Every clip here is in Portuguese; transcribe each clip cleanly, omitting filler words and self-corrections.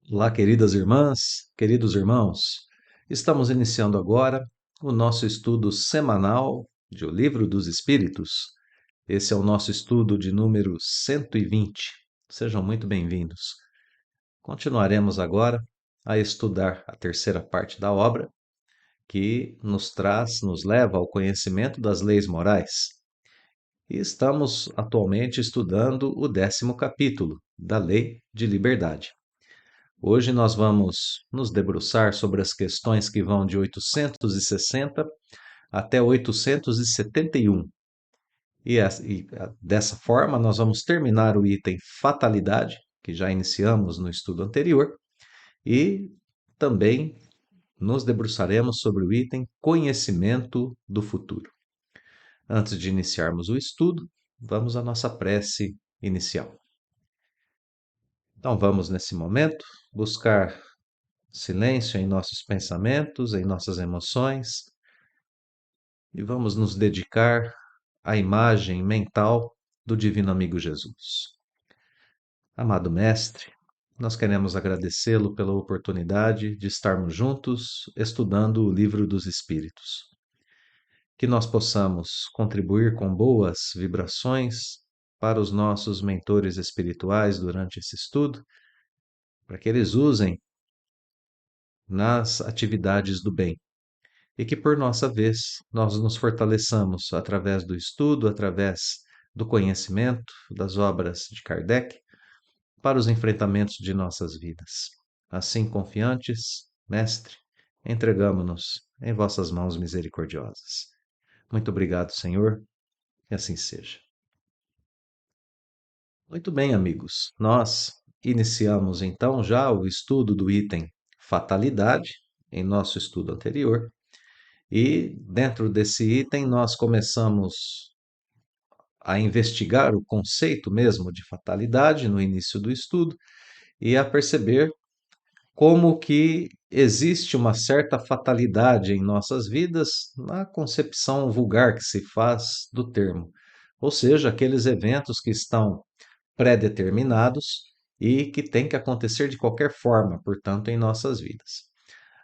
Olá, queridas irmãs, queridos irmãos. Estamos iniciando agora o nosso estudo semanal de O Livro dos Espíritos. Esse é o nosso estudo de número 120. Sejam muito bem-vindos. Continuaremos agora a estudar a terceira parte da obra, que nos leva ao conhecimento das leis morais. E estamos atualmente estudando o 10º capítulo da Lei de Liberdade. Hoje nós vamos nos debruçar sobre as questões que vão de 860 até 871. Dessa forma, nós vamos terminar o item fatalidade, que já iniciamos no estudo anterior, e também nos debruçaremos sobre o item conhecimento do futuro. Antes de iniciarmos o estudo, vamos à nossa prece inicial. Então vamos, nesse momento, buscar silêncio em nossos pensamentos, em nossas emoções, e vamos nos dedicar à imagem mental do Divino Amigo Jesus. Amado Mestre, nós queremos agradecê-lo pela oportunidade de estarmos juntos estudando o Livro dos Espíritos. Que nós possamos contribuir com boas vibrações para os nossos mentores espirituais durante esse estudo, para que eles usem nas atividades do bem. E que, por nossa vez, nós nos fortaleçamos através do estudo, através do conhecimento das obras de Kardec, para os enfrentamentos de nossas vidas. Assim, confiantes, Mestre, entregamo-nos em vossas mãos misericordiosas. Muito obrigado, Senhor, e assim seja. Muito bem, amigos, nós iniciamos então já o estudo do item fatalidade, em nosso estudo anterior. E dentro desse item nós começamos a investigar o conceito mesmo de fatalidade no início do estudo e a perceber como que existe uma certa fatalidade em nossas vidas na concepção vulgar que se faz do termo, ou seja, aqueles eventos que estão pré-determinados e que têm que acontecer de qualquer forma, portanto, em nossas vidas.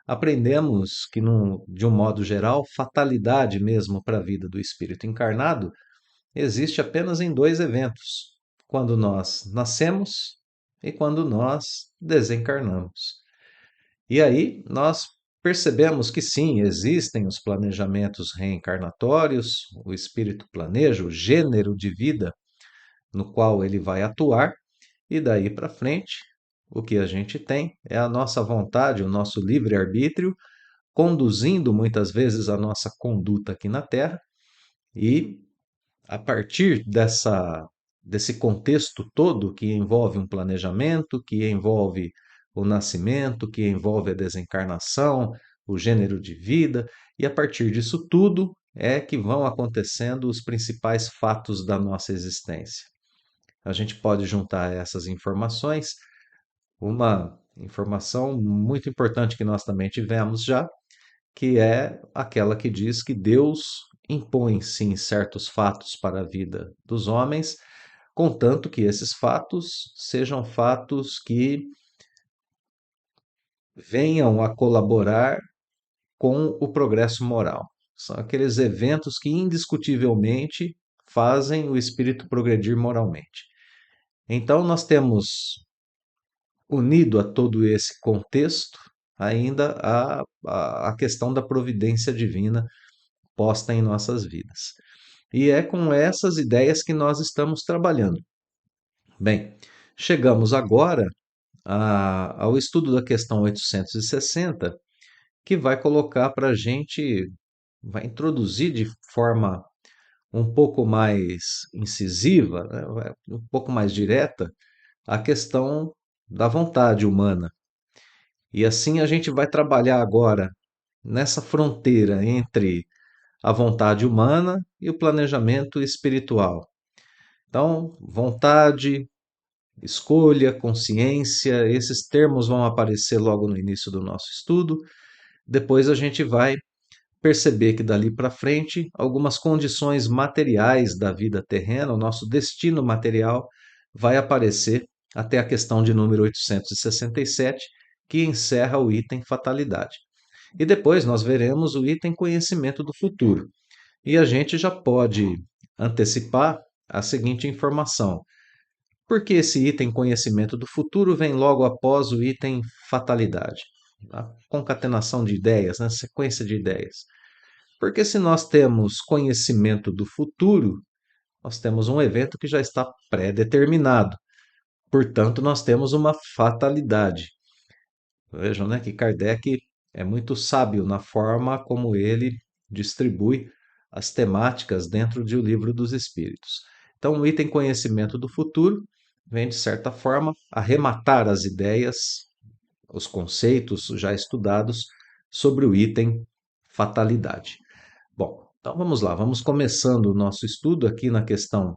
Aprendemos que, de um modo geral, fatalidade mesmo para a vida do espírito encarnado existe apenas em dois eventos: quando nós nascemos e quando nós desencarnamos. E aí nós percebemos que sim, existem os planejamentos reencarnatórios, o espírito planeja o gênero de vida no qual ele vai atuar, e daí para frente, o que a gente tem é a nossa vontade, o nosso livre-arbítrio, conduzindo muitas vezes a nossa conduta aqui na Terra, e a partir desse contexto todo que envolve um planejamento, que envolve o nascimento, que envolve a desencarnação, o gênero de vida, e a partir disso tudo é que vão acontecendo os principais fatos da nossa existência. A gente pode juntar a essas informações uma informação muito importante que nós também tivemos já, que é aquela que diz que Deus impõe sim certos fatos para a vida dos homens, contanto que esses fatos sejam fatos que venham a colaborar com o progresso moral. São aqueles eventos que indiscutivelmente fazem o espírito progredir moralmente. Então, nós temos unido a todo esse contexto ainda a questão da providência divina posta em nossas vidas. E é com essas ideias que nós estamos trabalhando. Bem, chegamos agora ao estudo da questão 860, que vai colocar para a gente, vai introduzir de forma um pouco mais incisiva, né, um pouco mais direta, a questão da vontade humana. E assim a gente vai trabalhar agora nessa fronteira entre a vontade humana e o planejamento espiritual. Então, vontade, escolha, consciência, esses termos vão aparecer logo no início do nosso estudo. Depois a gente vai perceber que dali para frente algumas condições materiais da vida terrena, o nosso destino material vai aparecer até a questão de número 867, que encerra o item fatalidade. E depois nós veremos o item conhecimento do futuro. E a gente já pode antecipar a seguinte informação: porque esse item conhecimento do futuro vem logo após o item fatalidade. A concatenação de ideias, né? Sequência de ideias. Porque se nós temos conhecimento do futuro, nós temos um evento que já está pré-determinado. Portanto, nós temos uma fatalidade. Vejam, né, que Kardec é muito sábio na forma como ele distribui as temáticas dentro de O Livro dos Espíritos. Então, o item conhecimento do futuro vem, de certa forma, arrematar as ideias, os conceitos já estudados sobre o item fatalidade. Bom, então vamos lá, vamos começando o nosso estudo aqui na questão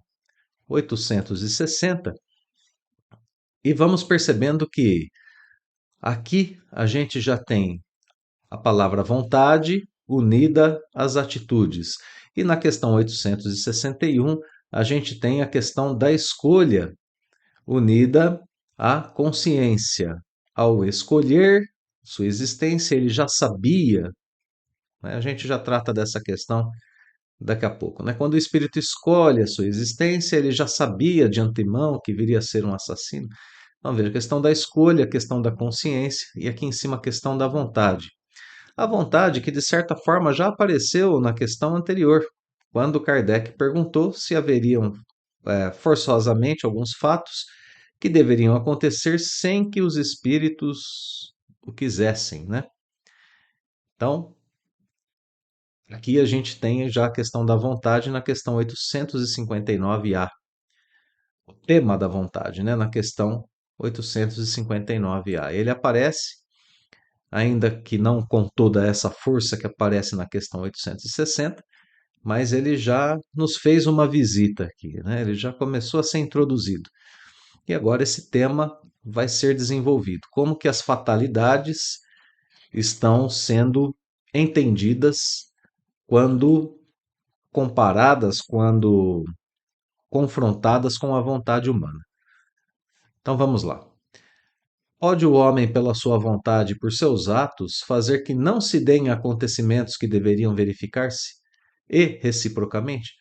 860 e vamos percebendo que aqui a gente já tem a palavra vontade unida às atitudes. E na questão 861, a gente tem a questão da escolha unida à consciência. Ao escolher sua existência, ele já sabia, né? A gente já trata dessa questão daqui a pouco, né? Quando o espírito escolhe a sua existência, ele já sabia de antemão que viria a ser um assassino. Então, veja, a questão da escolha, a questão da consciência e aqui em cima a questão da vontade. A vontade que, de certa forma, já apareceu na questão anterior, quando Kardec perguntou se haveriam forçosamente alguns fatos que deveriam acontecer sem que os espíritos o quisessem, né? Então, aqui a gente tem já a questão da vontade na questão 859A, o tema da vontade, né? Na questão 859A. Ele aparece, ainda que não com toda essa força que aparece na questão 860, mas ele já nos fez uma visita aqui, né? Ele já começou a ser introduzido. E agora esse tema vai ser desenvolvido. Como que as fatalidades estão sendo entendidas quando comparadas, quando confrontadas com a vontade humana. Então vamos lá. Pode o homem, pela sua vontade e por seus atos, fazer que não se deem acontecimentos que deveriam verificar-se? E reciprocamente?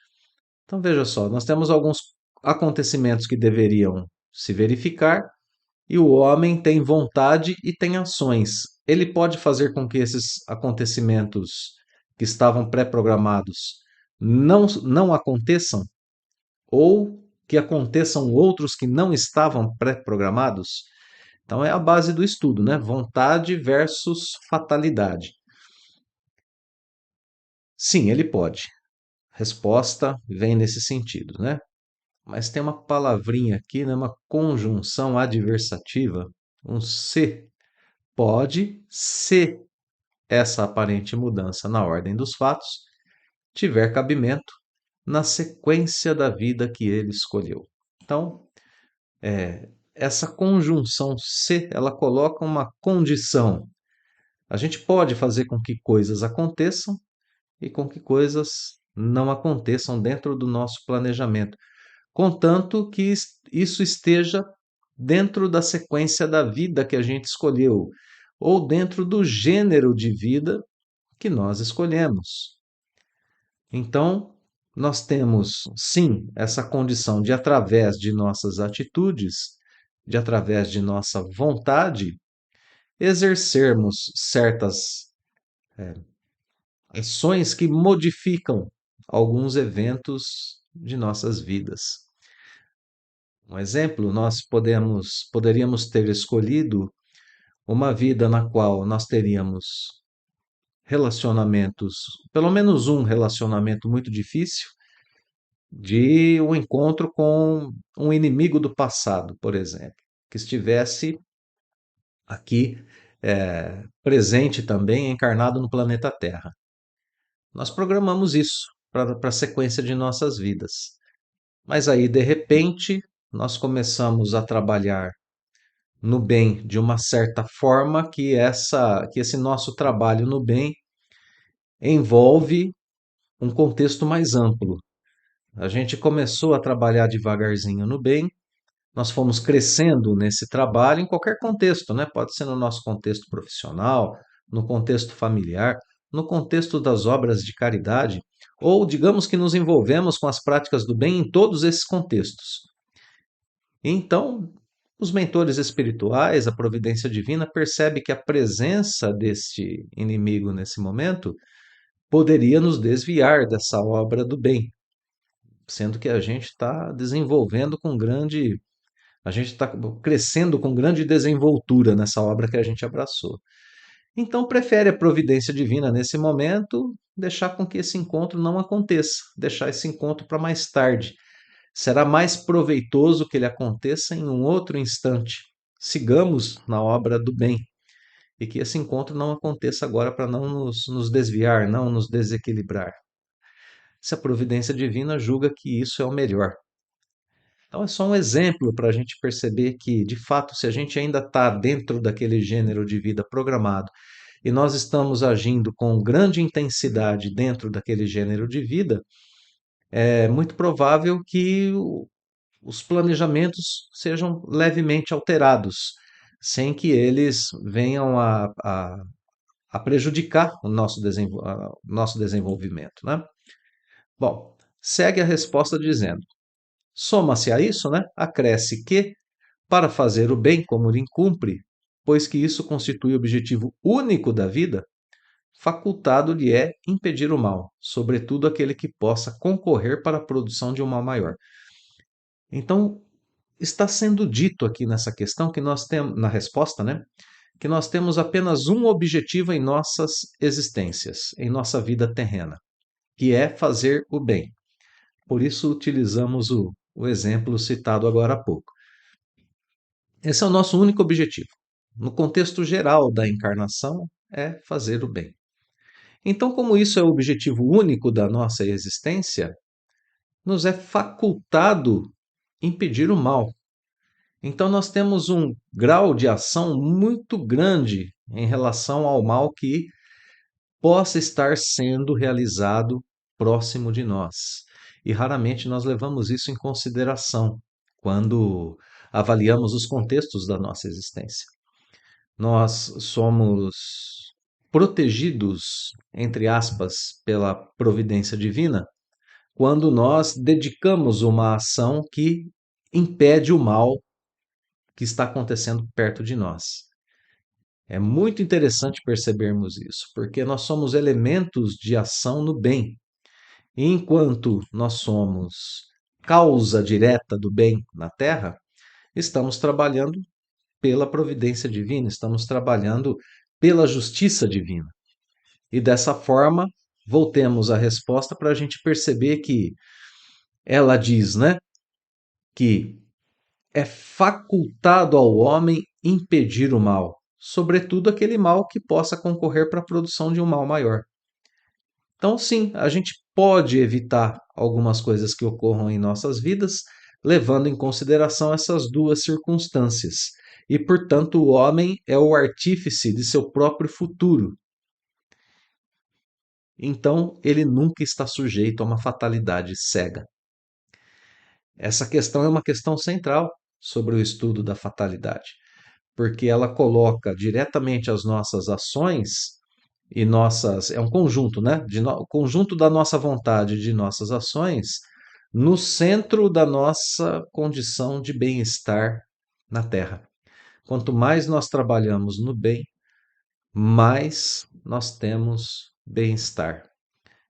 Então veja só, nós temos alguns acontecimentos que deveriam se verificar e o homem tem vontade e tem ações. Ele pode fazer com que esses acontecimentos que estavam pré-programados não aconteçam ou que aconteçam outros que não estavam pré-programados. Então é a base do estudo, né? Vontade versus fatalidade. Sim, ele pode. Resposta vem nesse sentido, né? Mas tem uma palavrinha aqui, né? Uma conjunção adversativa, um se. Pode, se essa aparente mudança na ordem dos fatos tiver cabimento na sequência da vida que ele escolheu. Então, essa conjunção se, ela coloca uma condição. A gente pode fazer com que coisas aconteçam e com que coisas não aconteçam dentro do nosso planejamento, contanto que isso esteja dentro da sequência da vida que a gente escolheu, ou dentro do gênero de vida que nós escolhemos. Então, nós temos, sim, essa condição de, através de nossas atitudes, de através de nossa vontade, exercermos certas ações que modificam alguns eventos de nossas vidas. Um exemplo, nós poderíamos ter escolhido uma vida na qual nós teríamos relacionamentos, pelo menos um relacionamento muito difícil, de um encontro com um inimigo do passado, por exemplo, que estivesse aqui presente também, encarnado no planeta Terra. Nós programamos isso para a sequência de nossas vidas. Mas aí, de repente, nós começamos a trabalhar no bem de uma certa forma que esse nosso trabalho no bem envolve um contexto mais amplo. A gente começou a trabalhar devagarzinho no bem, nós fomos crescendo nesse trabalho em qualquer contexto, né? Pode ser no nosso contexto profissional, no contexto familiar, no contexto das obras de caridade, ou digamos que nos envolvemos com as práticas do bem em todos esses contextos. Então, os mentores espirituais, a providência divina, percebe que a presença deste inimigo nesse momento poderia nos desviar dessa obra do bem, sendo que a gente está desenvolvendo com grande, a gente está crescendo com grande desenvoltura nessa obra que a gente abraçou. Então, prefere a providência divina nesse momento deixar com que esse encontro não aconteça, deixar esse encontro para mais tarde. Será mais proveitoso que ele aconteça em um outro instante. Sigamos na obra do bem e que esse encontro não aconteça agora para não nos desviar, não nos desequilibrar. Se a providência divina julga que isso é o melhor. Então, é só um exemplo para a gente perceber que, de fato, se a gente ainda está dentro daquele gênero de vida programado e nós estamos agindo com grande intensidade dentro daquele gênero de vida, é muito provável que os planejamentos sejam levemente alterados, sem que eles venham a prejudicar o nosso desenvolvimento, né? Bom, segue a resposta dizendo: soma-se a isso, né? Acresce que, para fazer o bem como lhe cumpre, pois que isso constitui o objetivo único da vida, facultado-lhe é impedir o mal, sobretudo aquele que possa concorrer para a produção de um mal maior. Então, está sendo dito aqui nessa questão que nós temos, na resposta, né? Que nós temos apenas um objetivo em nossas existências, em nossa vida terrena, que é fazer o bem. Por isso utilizamos o exemplo citado agora há pouco. Esse é o nosso único objetivo. No contexto geral da encarnação, é fazer o bem. Então, como isso é o objetivo único da nossa existência, nos é facultado impedir o mal. Então, nós temos um grau de ação muito grande em relação ao mal que possa estar sendo realizado próximo de nós. E raramente nós levamos isso em consideração quando avaliamos os contextos da nossa existência. Nós somos protegidos, entre aspas, pela providência divina, quando nós dedicamos uma ação que impede o mal que está acontecendo perto de nós. É muito interessante percebermos isso, porque nós somos elementos de ação no bem. E enquanto nós somos causa direta do bem na Terra, estamos trabalhando pela providência divina, estamos trabalhando pela justiça divina. E dessa forma, voltemos à resposta para a gente perceber que ela diz, né, que é facultado ao homem impedir o mal, sobretudo aquele mal que possa concorrer para a produção de um mal maior. Então, sim, a gente pode evitar algumas coisas que ocorram em nossas vidas, levando em consideração essas duas circunstâncias. E, portanto, o homem é o artífice de seu próprio futuro. Então, ele nunca está sujeito a uma fatalidade cega. Essa questão é uma questão central sobre o estudo da fatalidade, porque ela coloca diretamente as nossas ações e nossas. É um conjunto, né? O conjunto da nossa vontade, de nossas ações, no centro da nossa condição de bem-estar na Terra. Quanto mais nós trabalhamos no bem, mais nós temos bem-estar.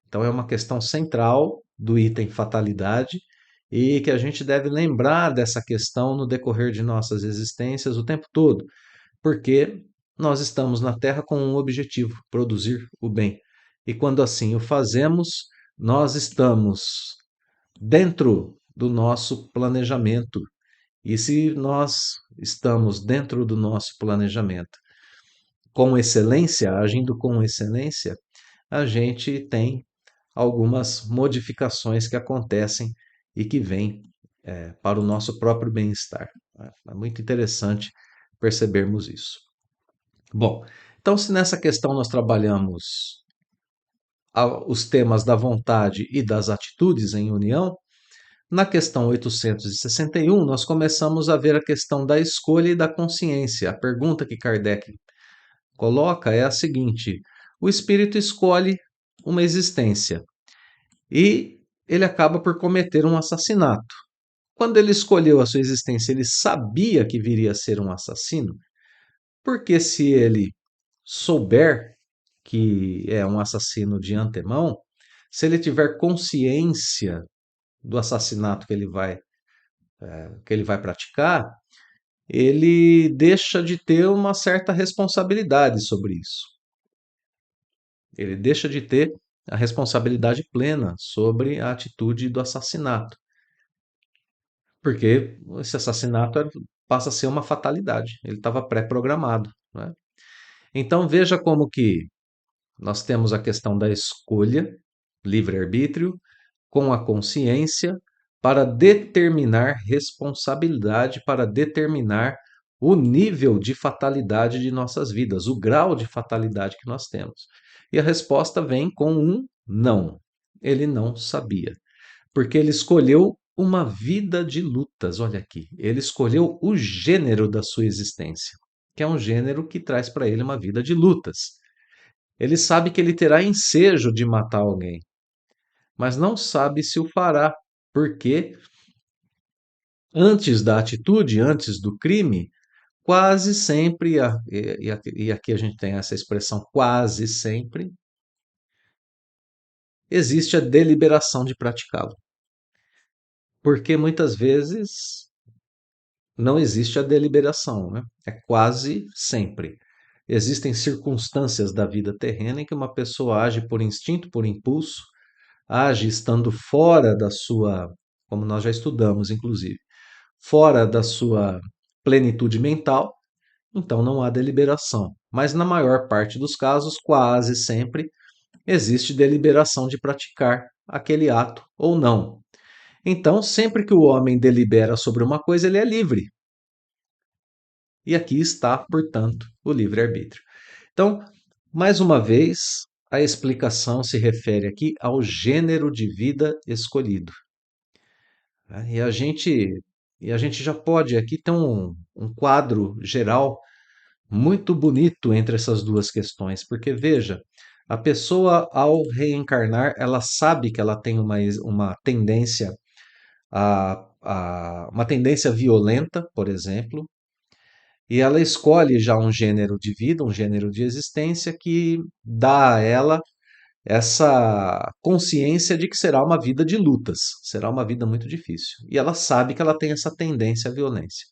Então, é uma questão central do item fatalidade e que a gente deve lembrar dessa questão no decorrer de nossas existências o tempo todo, porque nós estamos na Terra com um objetivo: produzir o bem. E quando assim o fazemos, nós estamos dentro do nosso planejamento. E se nós estamos dentro do nosso planejamento com excelência, agindo com excelência, a gente tem algumas modificações que acontecem e que vêm para o nosso próprio bem-estar. É muito interessante percebermos isso. Bom, então, se nessa questão nós trabalhamos os temas da vontade e das atitudes em união, Na questão 861, nós começamos a ver a questão da escolha e da consciência. A pergunta que Kardec coloca é a seguinte: o espírito escolhe uma existência e ele acaba por cometer um assassinato. Quando ele escolheu a sua existência, ele sabia que viria a ser um assassino, porque se ele souber que é um assassino de antemão, se ele tiver consciência do assassinato que ele vai praticar, ele deixa de ter uma certa responsabilidade sobre isso. Ele deixa de ter a responsabilidade plena sobre a atitude do assassinato, porque esse assassinato passa a ser uma fatalidade. Ele estava pré-programado, né? Então veja como que nós temos a questão da escolha, livre-arbítrio, com a consciência para determinar responsabilidade, para determinar o nível de fatalidade de nossas vidas, o grau de fatalidade que nós temos. E a resposta vem com um não. Ele não sabia, porque ele escolheu uma vida de lutas. Olha aqui, ele escolheu o gênero da sua existência, que é um gênero que traz para ele uma vida de lutas. Ele sabe que ele terá ensejo de matar alguém, mas não sabe se o fará, porque antes da atitude, antes do crime, quase sempre, e aqui a gente tem essa expressão quase sempre, existe a deliberação de praticá-lo. Porque muitas vezes não existe a deliberação, né? É quase sempre. Existem circunstâncias da vida terrena em que uma pessoa age por instinto, por impulso, age estando fora da sua, como nós já estudamos, inclusive, fora da sua plenitude mental, então não há deliberação. Mas na maior parte dos casos, quase sempre, existe deliberação de praticar aquele ato ou não. Então, sempre que o homem delibera sobre uma coisa, ele é livre. E aqui está, portanto, o livre-arbítrio. Então, mais uma vez, a explicação se refere aqui ao gênero de vida escolhido. E a gente já pode aqui ter um quadro geral muito bonito entre essas duas questões, porque veja, a pessoa ao reencarnar, ela sabe que ela tem uma tendência uma tendência violenta, por exemplo, e ela escolhe já um gênero de vida, um gênero de existência que dá a ela essa consciência de que será uma vida de lutas, será uma vida muito difícil. E ela sabe que ela tem essa tendência à violência.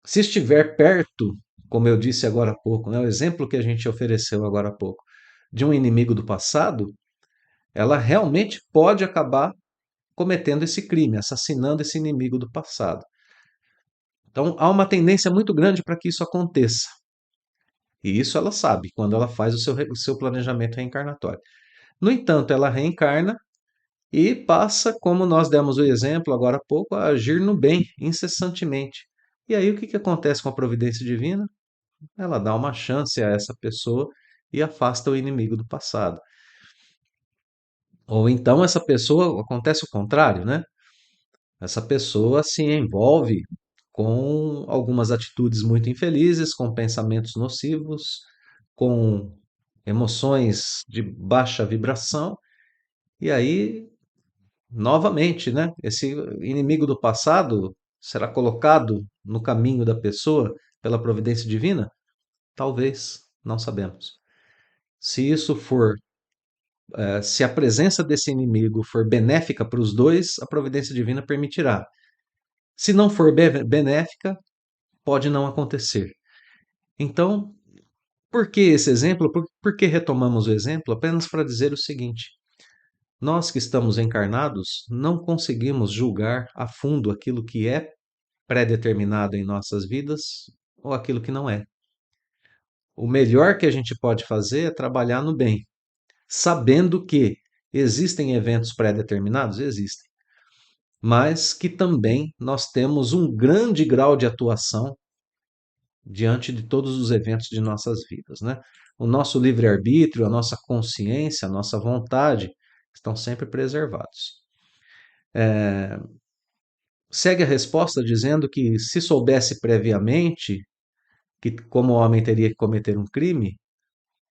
Se estiver perto, como eu disse agora há pouco, né, o exemplo que a gente ofereceu agora há pouco, de um inimigo do passado, ela realmente pode acabar cometendo esse crime, assassinando esse inimigo do passado. Então há uma tendência muito grande para que isso aconteça. E isso ela sabe quando ela faz o seu planejamento reencarnatório. No entanto, ela reencarna e passa, como nós demos o exemplo agora há pouco, a agir no bem incessantemente. E aí o que acontece com a providência divina? Ela dá uma chance a essa pessoa e afasta o inimigo do passado. Ou então essa pessoa, acontece o contrário, né? Essa pessoa se envolve com algumas atitudes muito infelizes, com pensamentos nocivos, com emoções de baixa vibração, e aí, novamente, né, esse inimigo do passado será colocado no caminho da pessoa pela providência divina? Talvez, não sabemos. Se isso for, se a presença desse inimigo for benéfica para os dois, a providência divina permitirá. Se não for benéfica, pode não acontecer. Então, por que esse exemplo? Por que retomamos o exemplo? Apenas para dizer o seguinte: nós que estamos encarnados não conseguimos julgar a fundo aquilo que é pré-determinado em nossas vidas ou aquilo que não é. O melhor que a gente pode fazer é trabalhar no bem, sabendo que existem eventos pré-determinados? Existem. Mas que também nós temos um grande grau de atuação diante de todos os eventos de nossas vidas, né? O nosso livre-arbítrio, a nossa consciência, a nossa vontade estão sempre preservados. segue a resposta dizendo que se soubesse previamente que como homem teria que cometer um crime,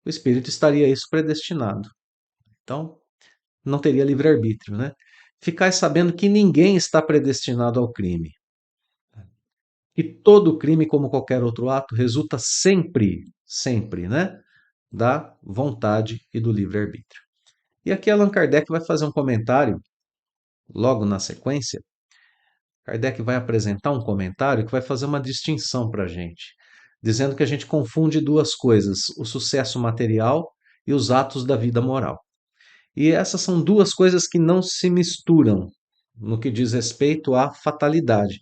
o espírito estaria a isso predestinado. Então, não teria livre-arbítrio, né? Ficar sabendo que ninguém está predestinado ao crime. Que todo crime, como qualquer outro ato, resulta sempre, né? Da vontade e do livre-arbítrio. E aqui Allan Kardec vai fazer um comentário, logo na sequência. Kardec vai apresentar um comentário que vai fazer uma distinção para a gente, dizendo que a gente confunde duas coisas, o sucesso material e os atos da vida moral. E essas são duas coisas que não se misturam no que diz respeito à fatalidade.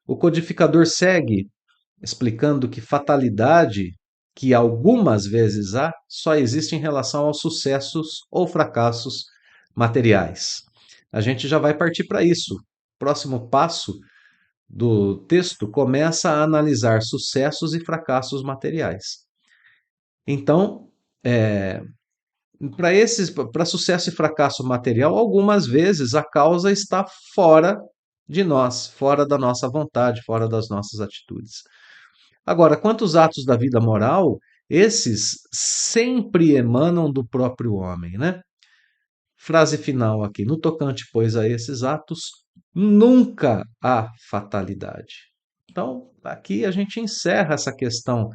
O codificador segue explicando que fatalidade, que algumas vezes há, só existe em relação aos sucessos ou fracassos materiais. A gente já vai partir para isso. Próximo passo do texto começa a analisar sucessos e fracassos materiais. Então, para sucesso e fracasso material, algumas vezes a causa está fora de nós, fora da nossa vontade, fora das nossas atitudes. Agora, quanto aos atos da vida moral, esses sempre emanam do próprio homem, né? Frase final aqui. No tocante, pois, a esses atos, nunca há fatalidade. Então, aqui a gente encerra essa questão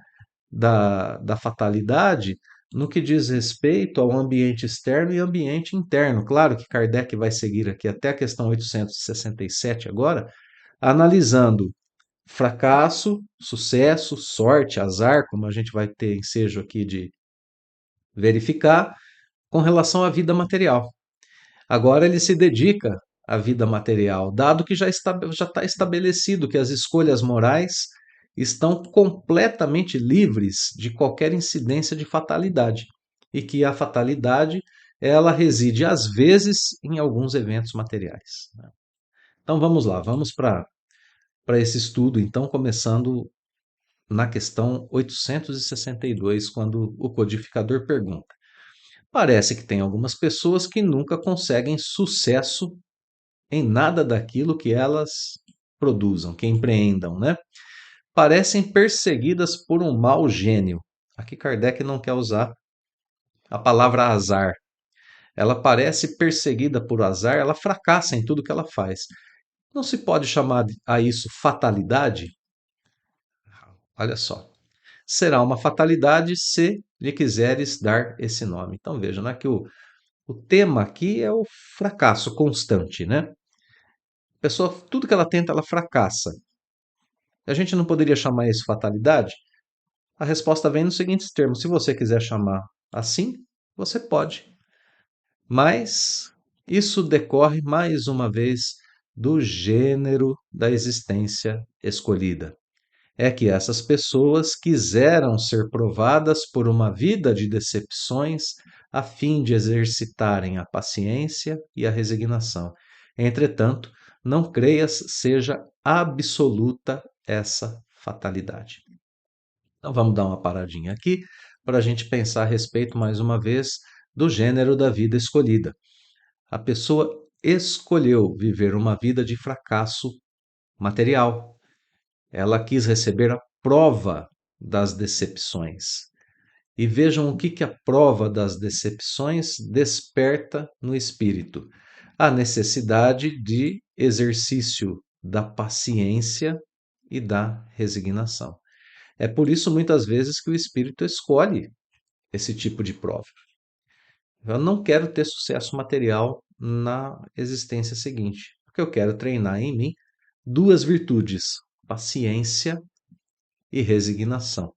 da fatalidade no que diz respeito ao ambiente externo e ambiente interno. Claro que Kardec vai seguir aqui até a questão 867 agora, analisando fracasso, sucesso, sorte, azar, como a gente vai ter ensejo aqui de verificar, com relação à vida material. Agora ele se dedica à vida material, dado que já está estabelecido que as escolhas morais estão completamente livres de qualquer incidência de fatalidade e que a fatalidade ela reside às vezes em alguns eventos materiais. Então vamos lá, vamos para esse estudo, então começando na questão 862, quando o codificador pergunta: parece que tem algumas pessoas que nunca conseguem sucesso em nada daquilo que elas produzam, que empreendam, né? Parecem perseguidas por um mau gênio. Aqui Kardec não quer usar a palavra azar. Ela parece perseguida por azar, ela fracassa em tudo que ela faz. Não se pode chamar a isso fatalidade? Olha só. Será uma fatalidade se lhe quiseres dar esse nome. Então veja, né, que o tema aqui é o fracasso constante, né? A pessoa, tudo que ela tenta, ela fracassa. A gente não poderia chamar isso fatalidade? A resposta vem nos seguintes termos: se você quiser chamar assim, você pode. Mas isso decorre mais uma vez do gênero da existência escolhida. É que essas pessoas quiseram ser provadas por uma vida de decepções a fim de exercitarem a paciência e a resignação. Entretanto, não creias seja absoluta essa fatalidade. Então vamos dar uma paradinha aqui para a gente pensar a respeito mais uma vez do gênero da vida escolhida. A pessoa escolheu viver uma vida de fracasso material. Ela quis receber a prova das decepções. E vejam o que a prova das decepções desperta no espírito: a necessidade de exercício da paciência e da resignação. É por isso, muitas vezes, que o espírito escolhe esse tipo de prova. Eu não quero ter sucesso material na existência seguinte, porque eu quero treinar em mim duas virtudes: paciência e resignação.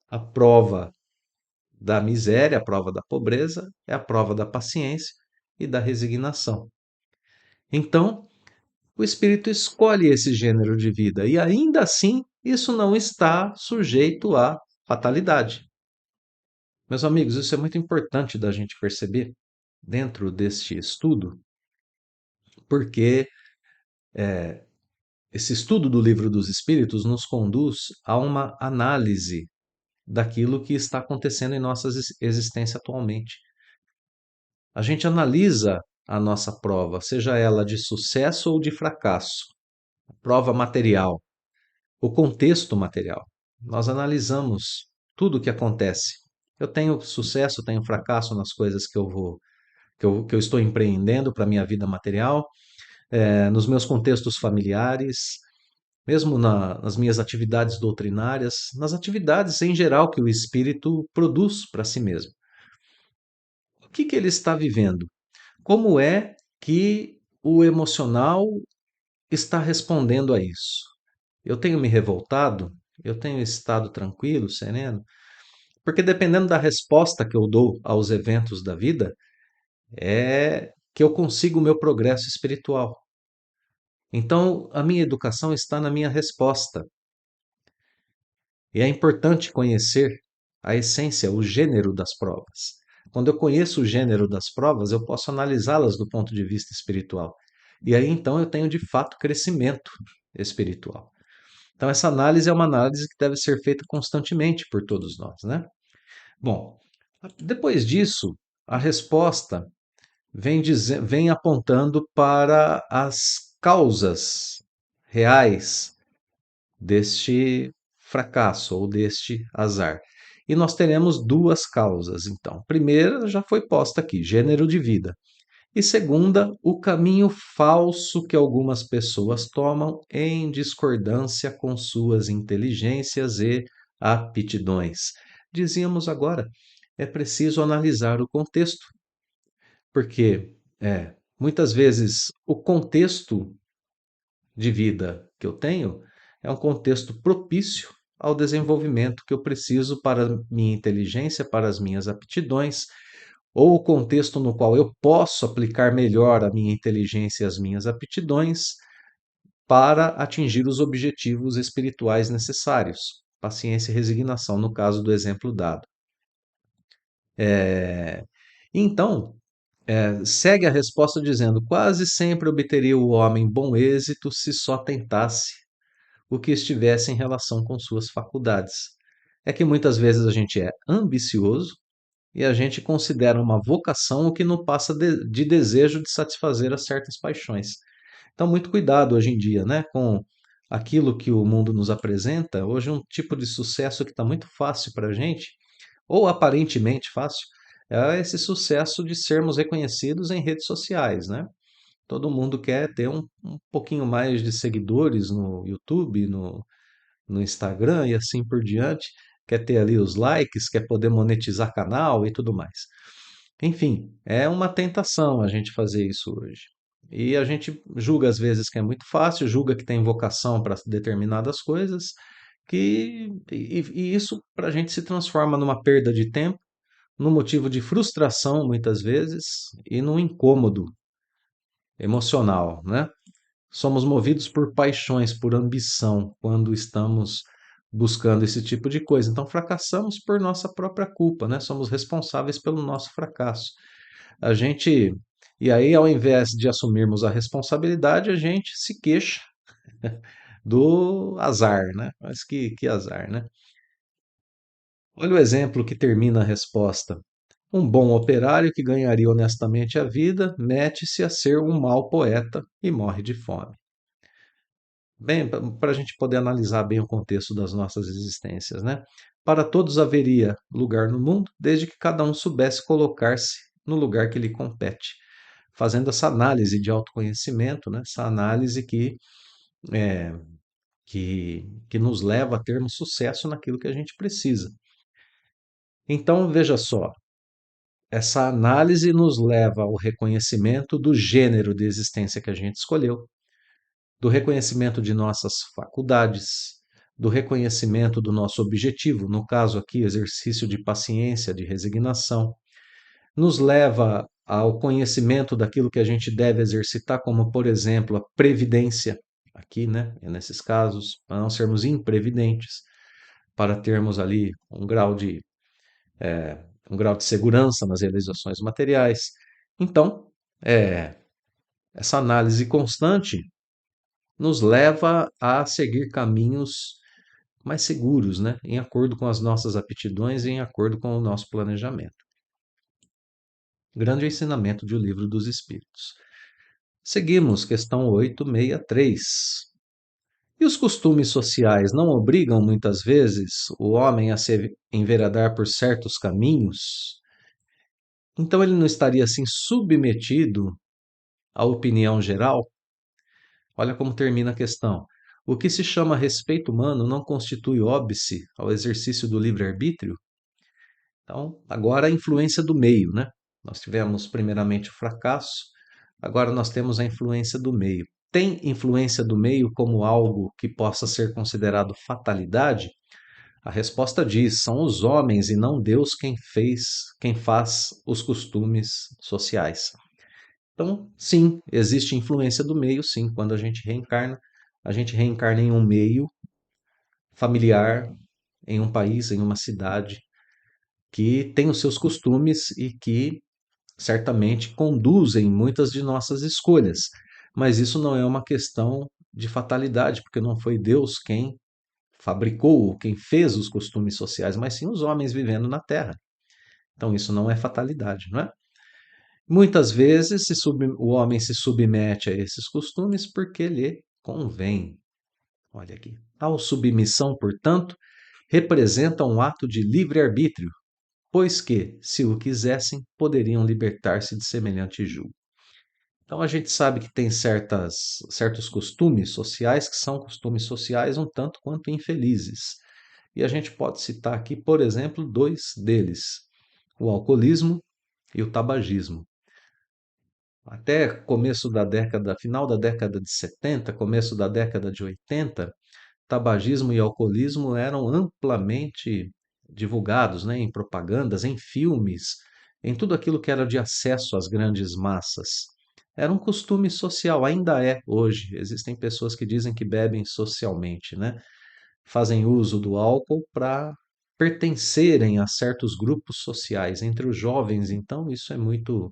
A prova da miséria, a prova da pobreza, é a prova da paciência e da resignação. Então, o espírito escolhe esse gênero de vida e ainda assim isso não está sujeito à fatalidade. Meus amigos, isso é muito importante da gente perceber dentro deste estudo, porque esse estudo do Livro dos Espíritos nos conduz a uma análise daquilo que está acontecendo em nossa existência atualmente. A gente analisa a nossa prova, seja ela de sucesso ou de fracasso. prova material, o contexto material. Nós analisamos tudo o que acontece. Eu tenho sucesso, tenho fracasso nas coisas que eu estou empreendendo para a minha vida material, nos meus contextos familiares, mesmo nas minhas atividades doutrinárias, nas atividades em geral que o espírito produz para si mesmo. O que ele está vivendo? Como é que o emocional está respondendo a isso? Eu tenho me revoltado? Eu tenho estado tranquilo, sereno? Porque dependendo da resposta que eu dou aos eventos da vida, é que eu consigo o meu progresso espiritual. Então, a minha educação está na minha resposta. E é importante conhecer a essência, o gênero das provas. Quando eu conheço o gênero das provas, eu posso analisá-las do ponto de vista espiritual. E aí então eu tenho de fato crescimento espiritual. Então essa análise é uma análise que deve ser feita constantemente por todos nós, né? Bom, depois disso, a resposta vem apontando para as causas reais deste fracasso ou deste azar. E nós teremos duas causas, então. Primeira já foi posta aqui, gênero de vida. E segunda, o caminho falso que algumas pessoas tomam em discordância com suas inteligências e aptidões. Dizíamos agora, é preciso analisar o contexto, porque muitas vezes o contexto de vida que eu tenho é um contexto propício ao desenvolvimento que eu preciso para minha inteligência, para as minhas aptidões, ou o contexto no qual eu posso aplicar melhor a minha inteligência e as minhas aptidões para atingir os objetivos espirituais necessários. Paciência e resignação, no caso do exemplo dado. Então, segue a resposta dizendo: quase sempre obteria o homem bom êxito se só tentasse o que estivesse em relação com suas faculdades. É que muitas vezes a gente é ambicioso e a gente considera uma vocação o que não passa de desejo de satisfazer a certas paixões. Então, muito cuidado hoje em dia, né, com aquilo que o mundo nos apresenta. Hoje, um tipo de sucesso que está muito fácil para a gente, ou aparentemente fácil, é esse sucesso de sermos reconhecidos em redes sociais, né? Todo mundo quer ter um pouquinho mais de seguidores no YouTube, no Instagram e assim por diante, quer ter ali os likes, quer poder monetizar canal e tudo mais. Enfim, é uma tentação a gente fazer isso hoje. E a gente julga às vezes que é muito fácil, julga que tem vocação para determinadas coisas, e isso para a gente se transforma numa perda de tempo, num motivo de frustração muitas vezes e num incômodo emocional, né? Somos movidos por paixões, por ambição, quando estamos buscando esse tipo de coisa. Então, fracassamos por nossa própria culpa, né? Somos responsáveis pelo nosso fracasso. A gente, e aí, ao invés de assumirmos a responsabilidade, a gente se queixa do azar, né? Mas que azar, né? Olha o exemplo que termina a resposta. Um bom operário que ganharia honestamente a vida mete-se a ser um mau poeta e morre de fome. Bem, para a gente poder analisar bem o contexto das nossas existências, né? Para todos haveria lugar no mundo, desde que cada um soubesse colocar-se no lugar que lhe compete, fazendo essa análise de autoconhecimento, né? Essa análise é, que nos leva a termos sucesso naquilo que a gente precisa. Então, veja só, essa análise nos leva ao reconhecimento do gênero de existência que a gente escolheu, do reconhecimento de nossas faculdades, do reconhecimento do nosso objetivo, no caso aqui, exercício de paciência, de resignação, nos leva ao conhecimento daquilo que a gente deve exercitar, como, por exemplo, a previdência, aqui, né, nesses casos, para não sermos imprevidentes, para termos ali um grau de segurança nas realizações materiais. Então, essa análise constante nos leva a seguir caminhos mais seguros, né? Em acordo com as nossas aptidões e em acordo com o nosso planejamento. Grande ensinamento de O Livro dos Espíritos. Seguimos, questão 863. E os costumes sociais não obrigam muitas vezes o homem a se enveredar por certos caminhos? Então ele não estaria assim submetido à opinião geral? Olha como termina a questão. O que se chama respeito humano não constitui óbice ao exercício do livre-arbítrio? Então, agora a influência do meio, né? Nós tivemos primeiramente o fracasso, agora nós temos a influência do meio. Tem influência do meio como algo que possa ser considerado fatalidade? A resposta diz: são os homens e não Deus quem faz os costumes sociais. Então, sim, existe influência do meio, sim. Quando a gente reencarna em um meio familiar, em um país, em uma cidade, que tem os seus costumes e que certamente conduzem muitas de nossas escolhas. Mas isso não é uma questão de fatalidade, porque não foi Deus quem fabricou, quem fez os costumes sociais, mas sim os homens vivendo na Terra. Então isso não é fatalidade, não é? Muitas vezes o homem se submete a esses costumes porque lhe convém. Olha aqui. Tal submissão, portanto, representa um ato de livre-arbítrio, pois que, se o quisessem, poderiam libertar-se de semelhante julgo. Então a gente sabe que tem certos costumes sociais que são costumes sociais um tanto quanto infelizes. E a gente pode citar aqui, por exemplo, dois deles: o alcoolismo e o tabagismo. Até final da década de 70, começo da década de 80, tabagismo e alcoolismo eram amplamente divulgados, né, em propagandas, em filmes, em tudo aquilo que era de acesso às grandes massas. Era um costume social, ainda é hoje. Existem pessoas que dizem que bebem socialmente, né? Fazem uso do álcool para pertencerem a certos grupos sociais. Entre os jovens, então, isso é muito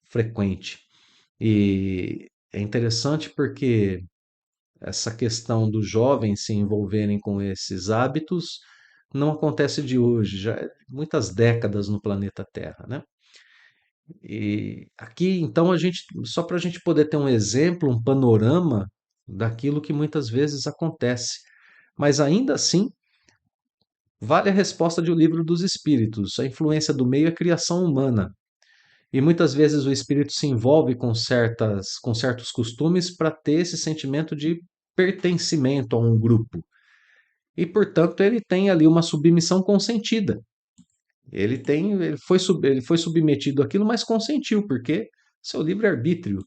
frequente. E é interessante porque essa questão dos jovens se envolverem com esses hábitos não acontece de hoje, já é muitas décadas no planeta Terra, né? E aqui, então, só para a gente poder ter um exemplo, um panorama daquilo que muitas vezes acontece. Mas ainda assim, vale a resposta de O Livro dos Espíritos. A influência do meio é criação humana. E muitas vezes o espírito se envolve com certos costumes para ter esse sentimento de pertencimento a um grupo. E, portanto, ele tem ali uma submissão consentida. Ele foi submetido àquilo, mas consentiu, porque seu livre-arbítrio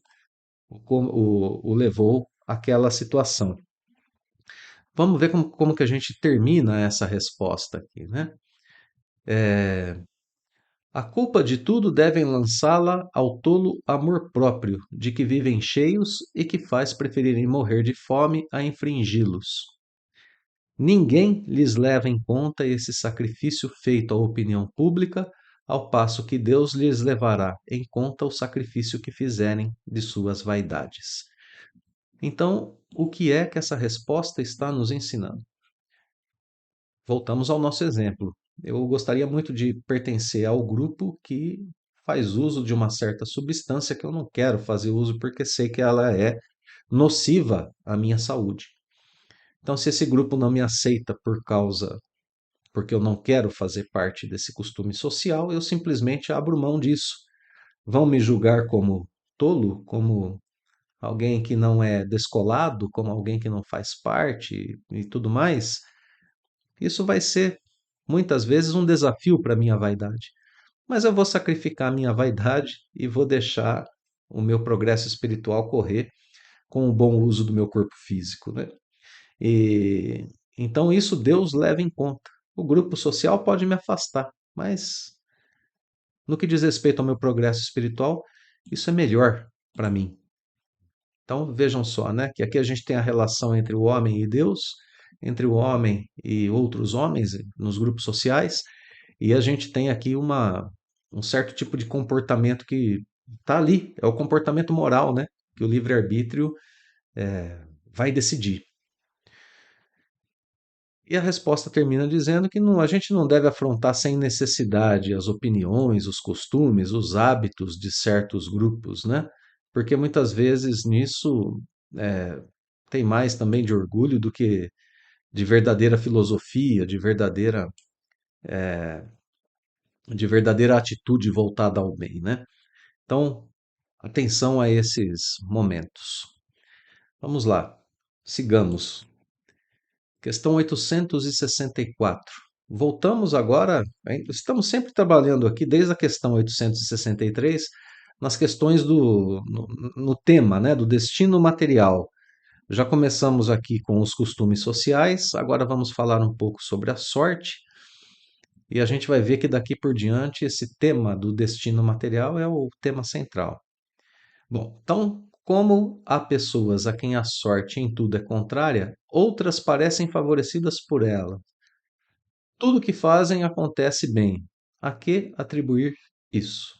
o levou àquela situação. Vamos ver como que a gente termina essa resposta aqui, né? A culpa de tudo devem lançá-la ao tolo amor próprio, de que vivem cheios e que faz preferirem morrer de fome a infringi-los. Ninguém lhes leva em conta esse sacrifício feito à opinião pública, ao passo que Deus lhes levará em conta o sacrifício que fizerem de suas vaidades. Então, o que é que essa resposta está nos ensinando? Voltamos ao nosso exemplo. Eu gostaria muito de pertencer ao grupo que faz uso de uma certa substância que eu não quero fazer uso porque sei que ela é nociva à minha saúde. Então, se esse grupo não me aceita porque eu não quero fazer parte desse costume social, eu simplesmente abro mão disso. Vão me julgar como tolo, como alguém que não é descolado, como alguém que não faz parte e tudo mais. Isso vai ser muitas vezes um desafio para a minha vaidade. Mas eu vou sacrificar a minha vaidade e vou deixar o meu progresso espiritual correr com o bom uso do meu corpo físico, né? E então isso Deus leva em conta. O grupo social pode me afastar, mas no que diz respeito ao meu progresso espiritual, isso é melhor para mim. Então vejam só, né, que aqui a gente tem a relação entre o homem e Deus, entre o homem e outros homens nos grupos sociais, e a gente tem aqui um certo tipo de comportamento que está ali, é o comportamento moral, né, que o livre-arbítrio vai decidir. E a resposta termina dizendo que a gente não deve afrontar sem necessidade as opiniões, os costumes, os hábitos de certos grupos, né? Porque muitas vezes nisso é, tem mais também de orgulho do que de verdadeira filosofia, de verdadeira atitude voltada ao bem, né? Então, atenção a esses momentos. Vamos lá, sigamos. Questão 864. Voltamos agora, estamos sempre trabalhando aqui desde a questão 863 nas questões no tema, né, do destino material. Já começamos aqui com os costumes sociais, agora vamos falar um pouco sobre a sorte, e a gente vai ver que daqui por diante esse tema do destino material é o tema central. Bom, então, como há pessoas a quem a sorte em tudo é contrária, outras parecem favorecidas por ela. Tudo que fazem acontece bem. A que atribuir isso?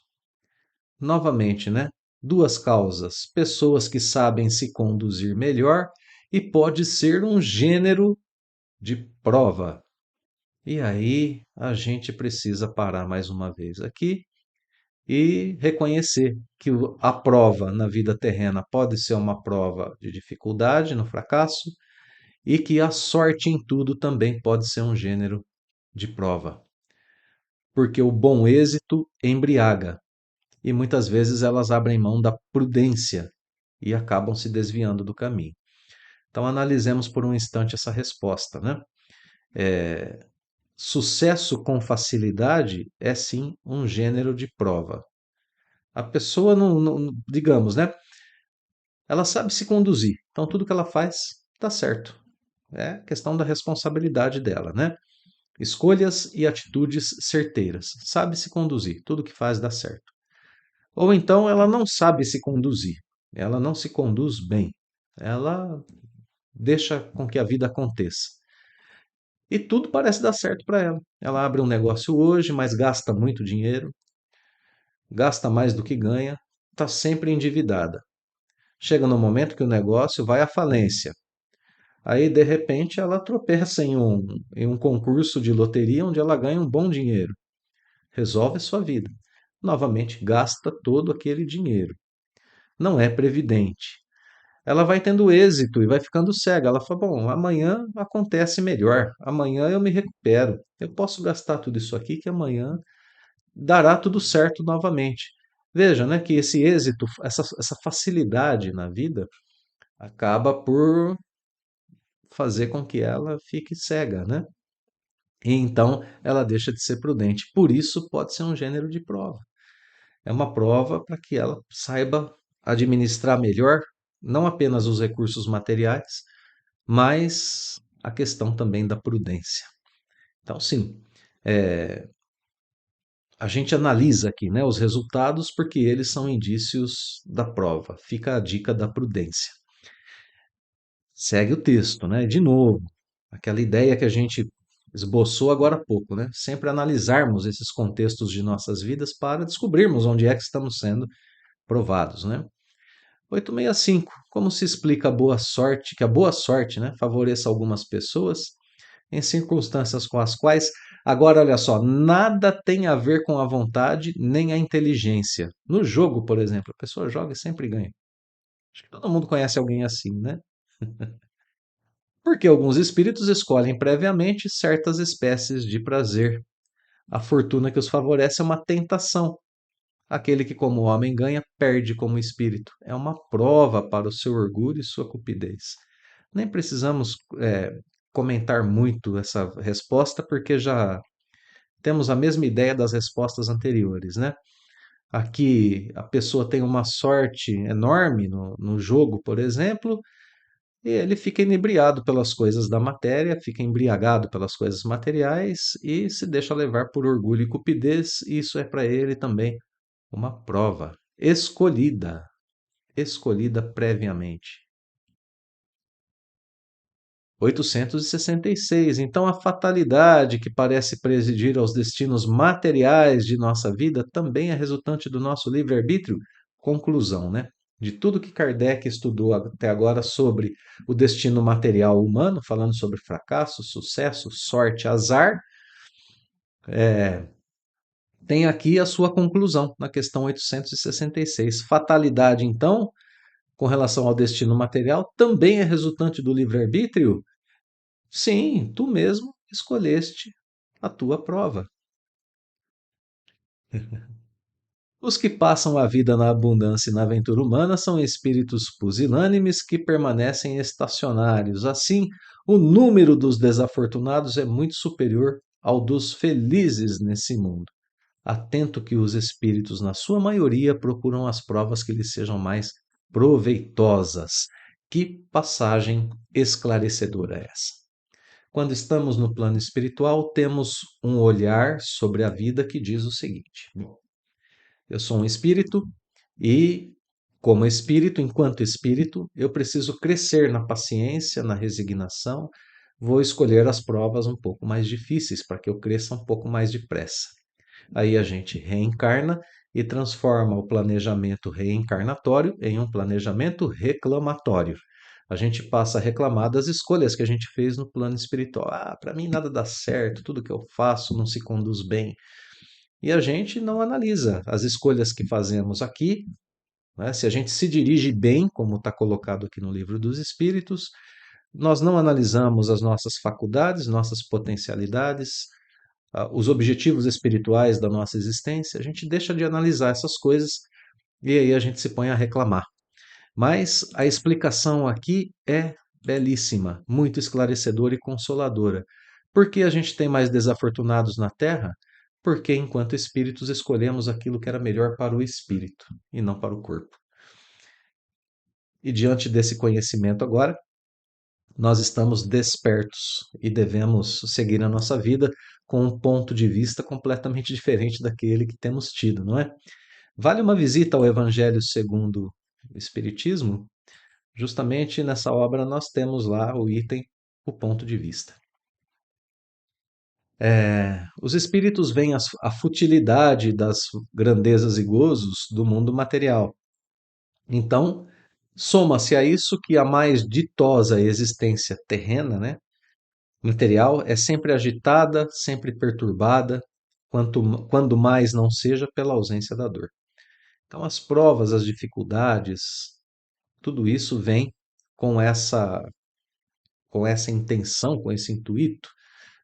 Novamente, né? Duas causas: pessoas que sabem se conduzir melhor e pode ser um gênero de prova. E aí a gente precisa parar mais uma vez aqui e reconhecer que a prova na vida terrena pode ser uma prova de dificuldade, no fracasso, e que a sorte em tudo também pode ser um gênero de prova. Porque o bom êxito embriaga e muitas vezes elas abrem mão da prudência e acabam se desviando do caminho. Então analisemos por um instante essa resposta, né? Sucesso com facilidade é sim um gênero de prova. A pessoa digamos, né? Ela sabe se conduzir, então tudo que ela faz está certo. É questão da responsabilidade dela, né? Escolhas e atitudes certeiras. Sabe se conduzir, tudo que faz dá certo. Ou então ela não sabe se conduzir, ela não se conduz bem, ela deixa com que a vida aconteça. E tudo parece dar certo para ela. Ela abre um negócio hoje, mas gasta muito dinheiro, gasta mais do que ganha, está sempre endividada. Chega no momento que o negócio vai à falência. Aí, de repente, ela tropeça em um concurso de loteria onde ela ganha um bom dinheiro. Resolve a sua vida. Novamente, gasta todo aquele dinheiro. Não é previdente. Ela vai tendo êxito e vai ficando cega. Ela fala: bom, amanhã acontece melhor, amanhã eu me recupero. Eu posso gastar tudo isso aqui que amanhã dará tudo certo novamente. Veja, né, que esse êxito, essa facilidade na vida, acaba por fazer com que ela fique cega, né? E então ela deixa de ser prudente. Por isso pode ser um gênero de prova. É uma prova para que ela saiba administrar melhor não apenas os recursos materiais, mas a questão também da prudência. Então, sim, a gente analisa aqui, né, os resultados porque eles são indícios da prova. Fica a dica da prudência. Segue o texto, né? De novo, aquela ideia que a gente esboçou agora há pouco, né? Sempre analisarmos esses contextos de nossas vidas para descobrirmos onde é que estamos sendo provados, né? 865. Como se explica a boa sorte, que a boa sorte, né, favoreça algumas pessoas em circunstâncias com as quais, agora olha só, nada tem a ver com a vontade nem a inteligência. No jogo, por exemplo, a pessoa joga e sempre ganha. Acho que todo mundo conhece alguém assim, né? Porque alguns espíritos escolhem previamente certas espécies de prazer. A fortuna que os favorece é uma tentação. Aquele que, como homem, ganha, perde como espírito. É uma prova para o seu orgulho e sua cupidez. Nem precisamos comentar muito essa resposta, porque já temos a mesma ideia das respostas anteriores, né? Aqui a pessoa tem uma sorte enorme no jogo, por exemplo, e ele fica inebriado pelas coisas da matéria, fica embriagado pelas coisas materiais e se deixa levar por orgulho e cupidez. E isso é para ele também uma prova escolhida previamente. 866. Então, a fatalidade que parece presidir aos destinos materiais de nossa vida também é resultante do nosso livre-arbítrio? Conclusão, né? De tudo que Kardec estudou até agora sobre o destino material humano, falando sobre fracasso, sucesso, sorte, azar, tem aqui a sua conclusão na questão 866. Fatalidade, então, Com relação ao destino material, também é resultante do livre-arbítrio? Sim, tu mesmo escolheste a tua prova. Os que passam a vida na abundância e na aventura humana são espíritos pusilânimes que permanecem estacionários. Assim, o número dos desafortunados é muito superior ao dos felizes nesse mundo. Atento que os espíritos, na sua maioria, procuram as provas que lhes sejam mais proveitosas. Que passagem esclarecedora é essa? Quando estamos no plano espiritual, temos um olhar sobre a vida que diz o seguinte: eu sou um espírito e, como espírito, enquanto espírito, eu preciso crescer na paciência, na resignação. Vou escolher as provas um pouco mais difíceis para que eu cresça um pouco mais depressa. Aí a gente reencarna e transforma o planejamento reencarnatório em um planejamento reclamatório. A gente passa a reclamar das escolhas que a gente fez no plano espiritual. Ah, para mim nada dá certo, tudo que eu faço não se conduz bem. E a gente não analisa as escolhas que fazemos aqui, né? Se a gente se dirige bem, como está colocado aqui no Livro dos Espíritos, nós não analisamos as nossas faculdades, nossas potencialidades, os objetivos espirituais da nossa existência, a gente deixa de analisar essas coisas e aí a gente se põe a reclamar. Mas a explicação aqui é belíssima, muito esclarecedora e consoladora. Por que a gente tem mais desafortunados na Terra? Porque, enquanto espíritos, escolhemos aquilo que era melhor para o espírito e não para o corpo. E diante desse conhecimento agora, nós estamos despertos e devemos seguir a nossa vida com um ponto de vista completamente diferente daquele que temos tido, não é? Vale uma visita ao Evangelho segundo o Espiritismo? Justamente nessa obra nós temos lá o item, o ponto de vista. Os espíritos veem a futilidade das grandezas e gozos do mundo material. Então, soma-se a isso que a mais ditosa existência terrena, né, material, é sempre agitada, sempre perturbada, quando mais não seja pela ausência da dor. Então, as provas, as dificuldades, tudo isso vem com essa intenção, com esse intuito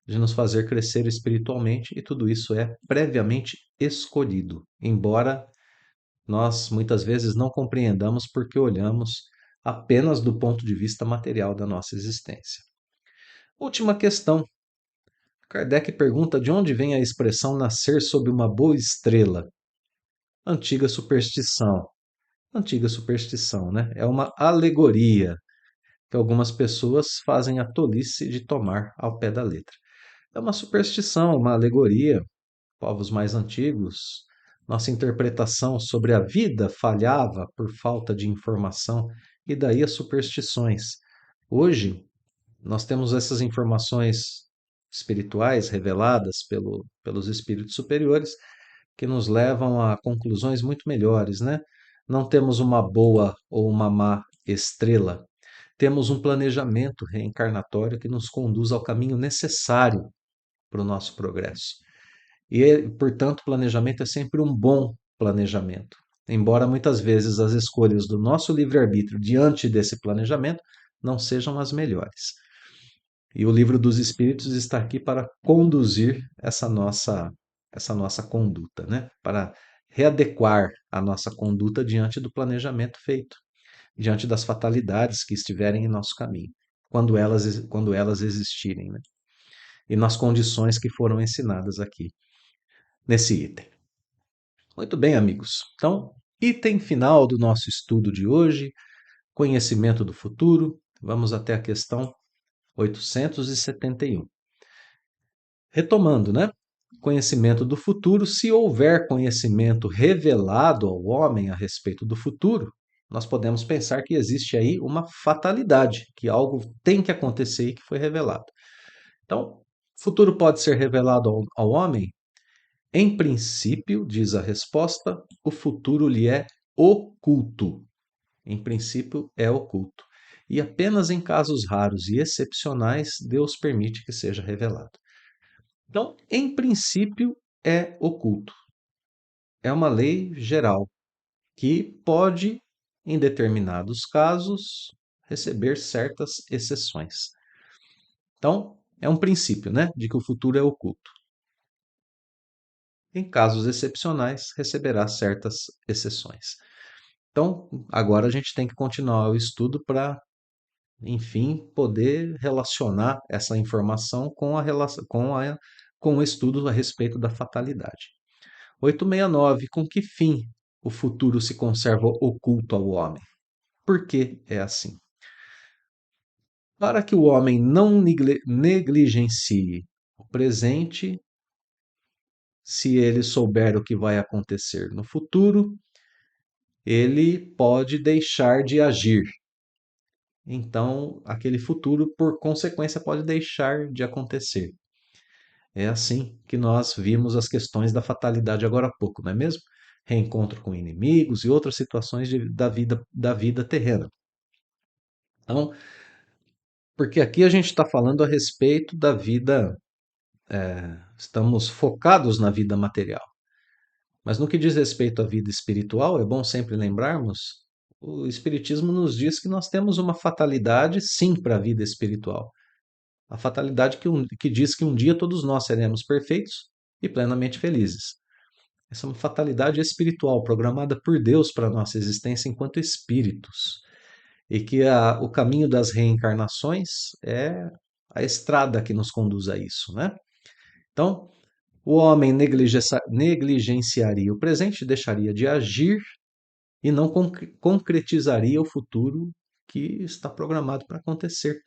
de nos fazer crescer espiritualmente, e tudo isso é previamente escolhido, embora nós muitas vezes não compreendamos porque olhamos apenas do ponto de vista material da nossa existência. Última questão. Kardec pergunta de onde vem a expressão nascer sob uma boa estrela. Antiga superstição. Antiga superstição, né? É uma alegoria que algumas pessoas fazem a tolice de tomar ao pé da letra. É uma superstição, uma alegoria. Povos mais antigos, nossa interpretação sobre a vida falhava por falta de informação, e daí as superstições. Hoje, nós temos essas informações espirituais reveladas pelos espíritos superiores que nos levam a conclusões muito melhores, né? Não temos uma boa ou uma má estrela, temos um planejamento reencarnatório que nos conduz ao caminho necessário para o nosso progresso. E, portanto, planejamento é sempre um bom planejamento. Embora muitas vezes as escolhas do nosso livre-arbítrio diante desse planejamento não sejam as melhores. E o livro dos Espíritos está aqui para conduzir essa nossa conduta, né? Para readequar a nossa conduta diante do planejamento feito, diante das fatalidades que estiverem em nosso caminho, quando elas existirem, né? E nas condições que foram ensinadas aqui nesse item. Muito bem, amigos. Então, item final do nosso estudo de hoje, conhecimento do futuro. Vamos até a questão 871. Retomando, né? Conhecimento do futuro. Se houver conhecimento revelado ao homem a respeito do futuro, nós podemos pensar que existe aí uma fatalidade, que algo tem que acontecer e que foi revelado. Então, futuro pode ser revelado ao homem? Em princípio, diz a resposta, o futuro lhe é oculto. Em princípio, é oculto. E apenas em casos raros e excepcionais, Deus permite que seja revelado. Então, em princípio, é oculto. É uma lei geral que pode em determinados casos, receber certas exceções. Então, é um princípio, né, de que o futuro é oculto. Em casos excepcionais, receberá certas exceções. Então, agora a gente tem que continuar o estudo para, enfim, poder relacionar essa informação com com o estudo a respeito da fatalidade. 869. Com que fim o futuro se conserva oculto ao homem? Por que é assim? Para que o homem não negligencie o presente, se ele souber o que vai acontecer no futuro, ele pode deixar de agir. Então, aquele futuro, por consequência, pode deixar de acontecer. É assim que nós vimos as questões da fatalidade agora há pouco, não é mesmo? Reencontro com inimigos e outras situações da vida terrena. Então, porque aqui a gente está falando a respeito da vida, estamos focados na vida material. Mas no que diz respeito à vida espiritual, é bom sempre lembrarmos, o Espiritismo nos diz que nós temos uma fatalidade, sim, para a vida espiritual. A fatalidade que diz que um dia todos nós seremos perfeitos e plenamente felizes. Essa é uma fatalidade espiritual programada por Deus para a nossa existência enquanto espíritos. E que o caminho das reencarnações é a estrada que nos conduz a isso, né? Então, o homem negligenciaria o presente, deixaria de agir e não concretizaria o futuro que está programado para acontecer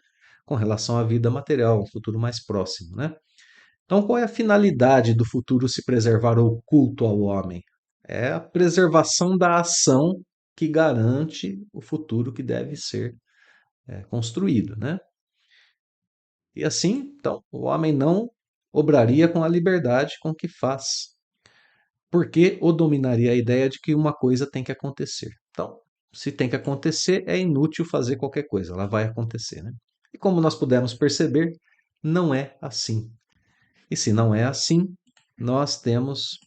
com relação à vida material, um futuro mais próximo, né? Então, qual é a finalidade do futuro se preservar oculto ao homem? É a preservação da ação que garante o futuro que deve ser construído, né? E assim, então, o homem não obraria com a liberdade com que faz, porque o dominaria a ideia de que uma coisa tem que acontecer. Então, se tem que acontecer, é inútil fazer qualquer coisa, ela vai acontecer, né? E como nós pudemos perceber, não é assim. E se não é assim, nós temos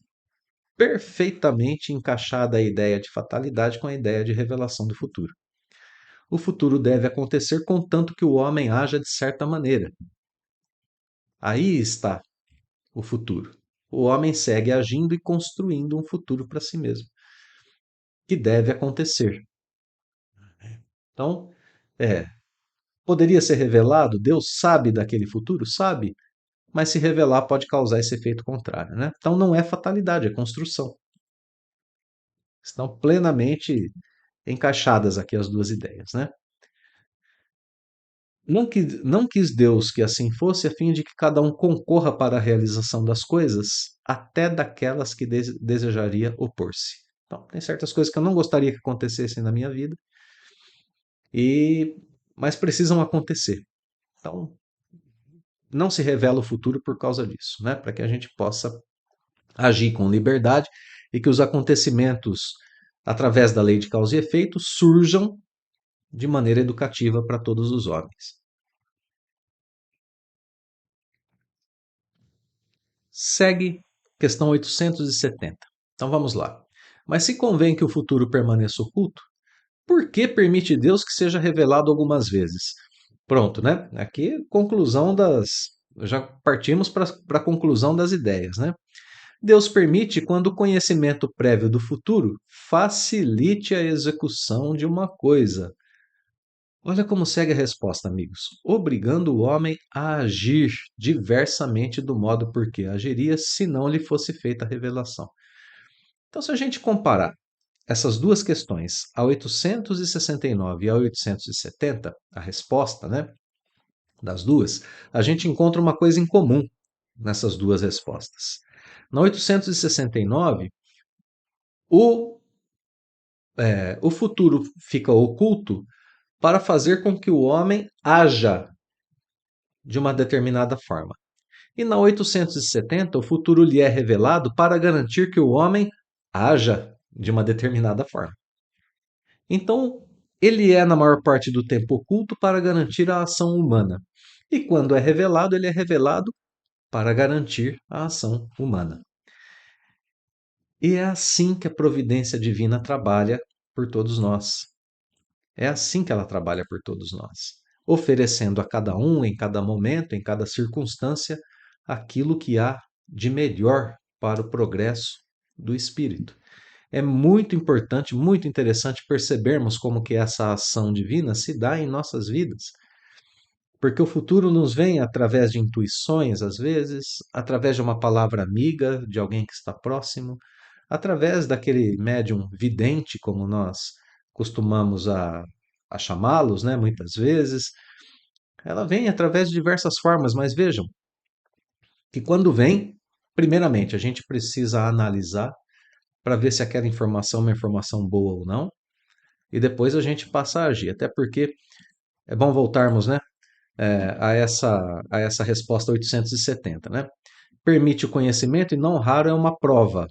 perfeitamente encaixada a ideia de fatalidade com a ideia de revelação do futuro. O futuro deve acontecer contanto que o homem haja de certa maneira. Aí está o futuro. O homem segue agindo e construindo um futuro para si mesmo, que deve acontecer. Então, é, poderia ser revelado? Deus sabe daquele futuro? Sabe, mas se revelar pode causar esse efeito contrário, né? Então não é fatalidade, é construção. Estão plenamente encaixadas aqui as duas ideias, né? Não quis Deus que assim fosse, a fim de que cada um concorra para a realização das coisas, até daquelas que desejaria opor-se. Então, tem certas coisas que eu não gostaria que acontecessem na minha vida, mas precisam acontecer. Então, não se revela o futuro por causa disso, né? Para que a gente possa agir com liberdade e que os acontecimentos, através da lei de causa e efeito, surjam de maneira educativa para todos os homens. Segue questão 870. Então vamos lá. Mas se convém que o futuro permaneça oculto, por que permite Deus que seja revelado algumas vezes? Pronto, né? Aqui, conclusão das. Já partimos para a conclusão das ideias, né? Deus permite quando o conhecimento prévio do futuro facilite a execução de uma coisa. Olha como segue a resposta, amigos. Obrigando o homem a agir diversamente do modo por que agiria se não lhe fosse feita a revelação. Então, se a gente comparar essas duas questões, a 869 e a 870, a resposta, né, das duas, a gente encontra uma coisa em comum nessas duas respostas. Na 869, o, o futuro fica oculto para fazer com que o homem haja de uma determinada forma. E na 870, o futuro lhe é revelado para garantir que o homem haja de uma determinada forma. Então, ele é, na maior parte do tempo, oculto para garantir a ação humana. E quando é revelado, ele é revelado para garantir a ação humana. E é assim que a providência divina trabalha por todos nós. É assim que ela trabalha por todos nós, oferecendo a cada um, em cada momento, em cada circunstância, aquilo que há de melhor para o progresso do espírito. É muito importante, muito interessante percebermos como que essa ação divina se dá em nossas vidas. Porque o futuro nos vem através de intuições, às vezes, através de uma palavra amiga de alguém que está próximo, através daquele médium vidente, como nós costumamos a chamá-los, né, muitas vezes. Ela vem através de diversas formas, mas vejam que quando vem, primeiramente, a gente precisa analisar para ver se aquela informação é uma informação boa ou não, e depois a gente passa a agir. Até porque é bom voltarmos, né, a essa resposta 870, né? Permite o conhecimento e não raro é uma prova.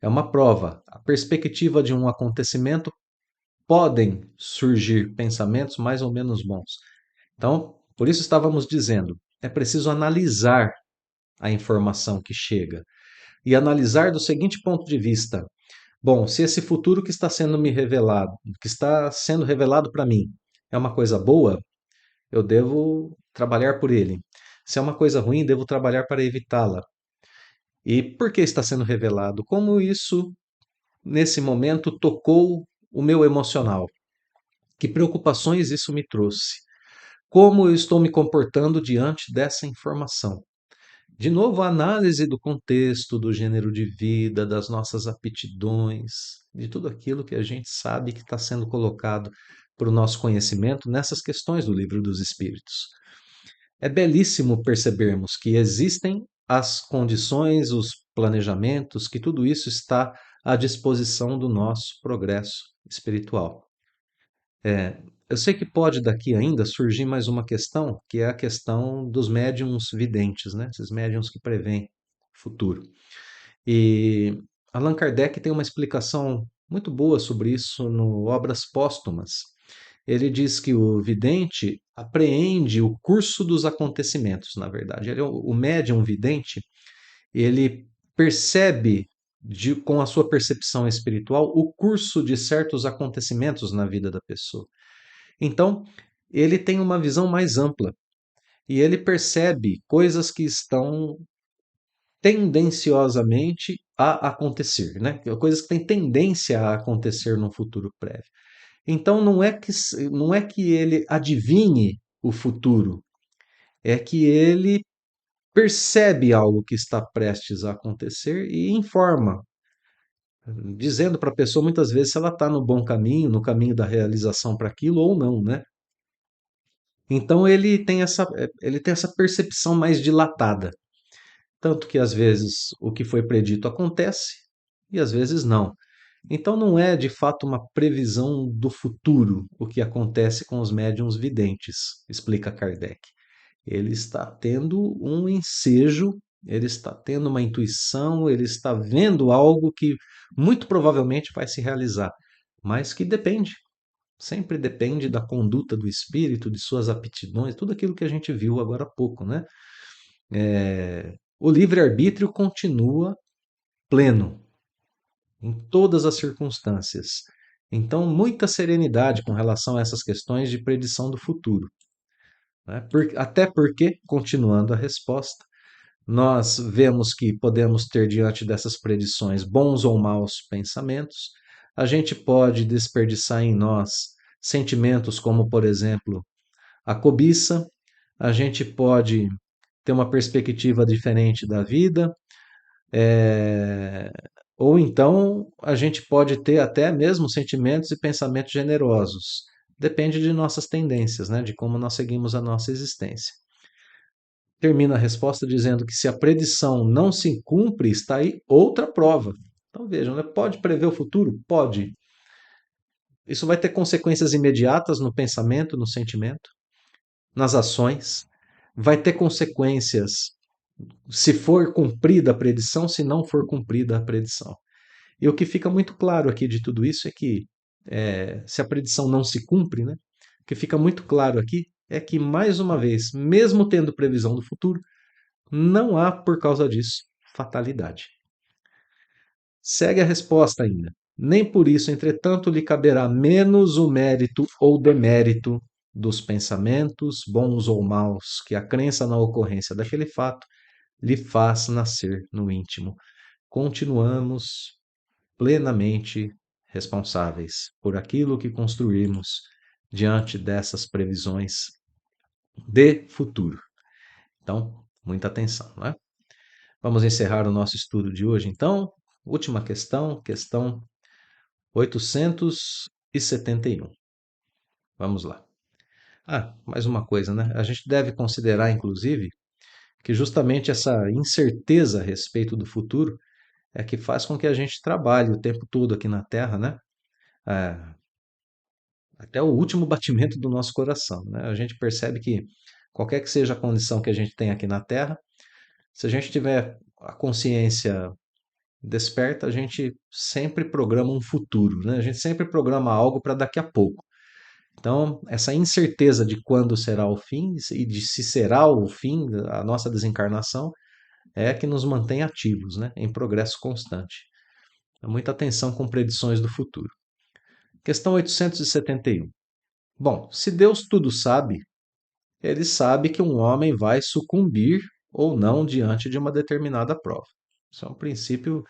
É uma prova. A perspectiva de um acontecimento podem surgir pensamentos mais ou menos bons. Então, por isso estávamos dizendo, é preciso analisar a informação que chega e analisar do seguinte ponto de vista: bom, se esse futuro que está sendo me revelado, que está sendo revelado para mim, é uma coisa boa, eu devo trabalhar por ele. Se é uma coisa ruim, devo trabalhar para evitá-la. E por que está sendo revelado? Como isso, nesse momento, tocou o meu emocional? Que preocupações isso me trouxe? Como eu estou me comportando diante dessa informação? De novo, a análise do contexto, do gênero de vida, das nossas aptidões, de tudo aquilo que a gente sabe que está sendo colocado para o nosso conhecimento nessas questões do Livro dos Espíritos. É belíssimo percebermos que existem as condições, os planejamentos, que tudo isso está à disposição do nosso progresso espiritual. Eu sei que pode daqui ainda surgir mais uma questão, que é a questão dos médiums videntes, né? Esses médiums que preveem o futuro. E Allan Kardec tem uma explicação muito boa sobre isso no Obras Póstumas. Ele diz que o vidente apreende o curso dos acontecimentos, na verdade. O médium vidente, ele percebe com a sua percepção espiritual o curso de certos acontecimentos na vida da pessoa. Então, ele tem uma visão mais ampla e ele percebe coisas que estão tendenciosamente a acontecer, né? Coisas que têm tendência a acontecer no futuro prévio. Então não é que ele adivinhe o futuro, é que ele percebe algo que está prestes a acontecer e informa, dizendo para a pessoa muitas vezes se ela está no bom caminho, no caminho da realização para aquilo ou não, né? Então ele tem essa percepção mais dilatada, tanto que às vezes o que foi predito acontece e às vezes não. Então não é de fato uma previsão do futuro o que acontece com os médiuns videntes, explica Kardec. Ele está tendo um ensejo, ele está tendo uma intuição, ele está vendo algo que muito provavelmente vai se realizar, mas que depende, sempre depende da conduta do espírito, de suas aptidões, tudo aquilo que a gente viu agora há pouco, né? O livre-arbítrio continua pleno em todas as circunstâncias. Então, muita serenidade com relação a essas questões de predição do futuro, né? Até porque, continuando a resposta, nós vemos que podemos ter diante dessas predições bons ou maus pensamentos, a gente pode desperdiçar em nós sentimentos como, por exemplo, a cobiça, a gente pode ter uma perspectiva diferente da vida, é, ou então a gente pode ter até mesmo sentimentos e pensamentos generosos. Depende de nossas tendências, né? De como nós seguimos a nossa existência. Termina a resposta dizendo que se a predição não se cumpre, está aí outra prova. Então vejam, né? Pode prever o futuro? Pode. Isso vai ter consequências imediatas no pensamento, no sentimento, nas ações. Vai ter consequências se for cumprida a predição, se não for cumprida a predição. E o que fica muito claro aqui de tudo isso é que, se a predição não se cumpre, né, o que fica muito claro aqui é que, mais uma vez, mesmo tendo previsão do futuro, não há, por causa disso, fatalidade. Segue a resposta ainda. Nem por isso, entretanto, lhe caberá menos o mérito ou demérito dos pensamentos, bons ou maus, que a crença na ocorrência daquele fato lhe faz nascer no íntimo. Continuamos plenamente responsáveis por aquilo que construímos diante dessas previsões de futuro. Então, muita atenção, não é? Vamos encerrar o nosso estudo de hoje, então. Última questão, questão 871. Vamos lá. Mais uma coisa, né? A gente deve considerar, inclusive, que justamente essa incerteza a respeito do futuro é que faz com que a gente trabalhe o tempo todo aqui na Terra, né? É, até o último batimento do nosso coração, né? A gente percebe que qualquer que seja a condição que a gente tem aqui na Terra, se a gente tiver a consciência desperta, a gente sempre programa um futuro, né? A gente sempre programa algo para daqui a pouco. Então, essa incerteza de quando será o fim e de se será o fim, a nossa desencarnação, é que nos mantém ativos, né? Em progresso constante. Muita atenção com predições do futuro. Questão 871. Bom, se Deus tudo sabe, ele sabe que um homem vai sucumbir ou não diante de uma determinada prova. Isso é um princípio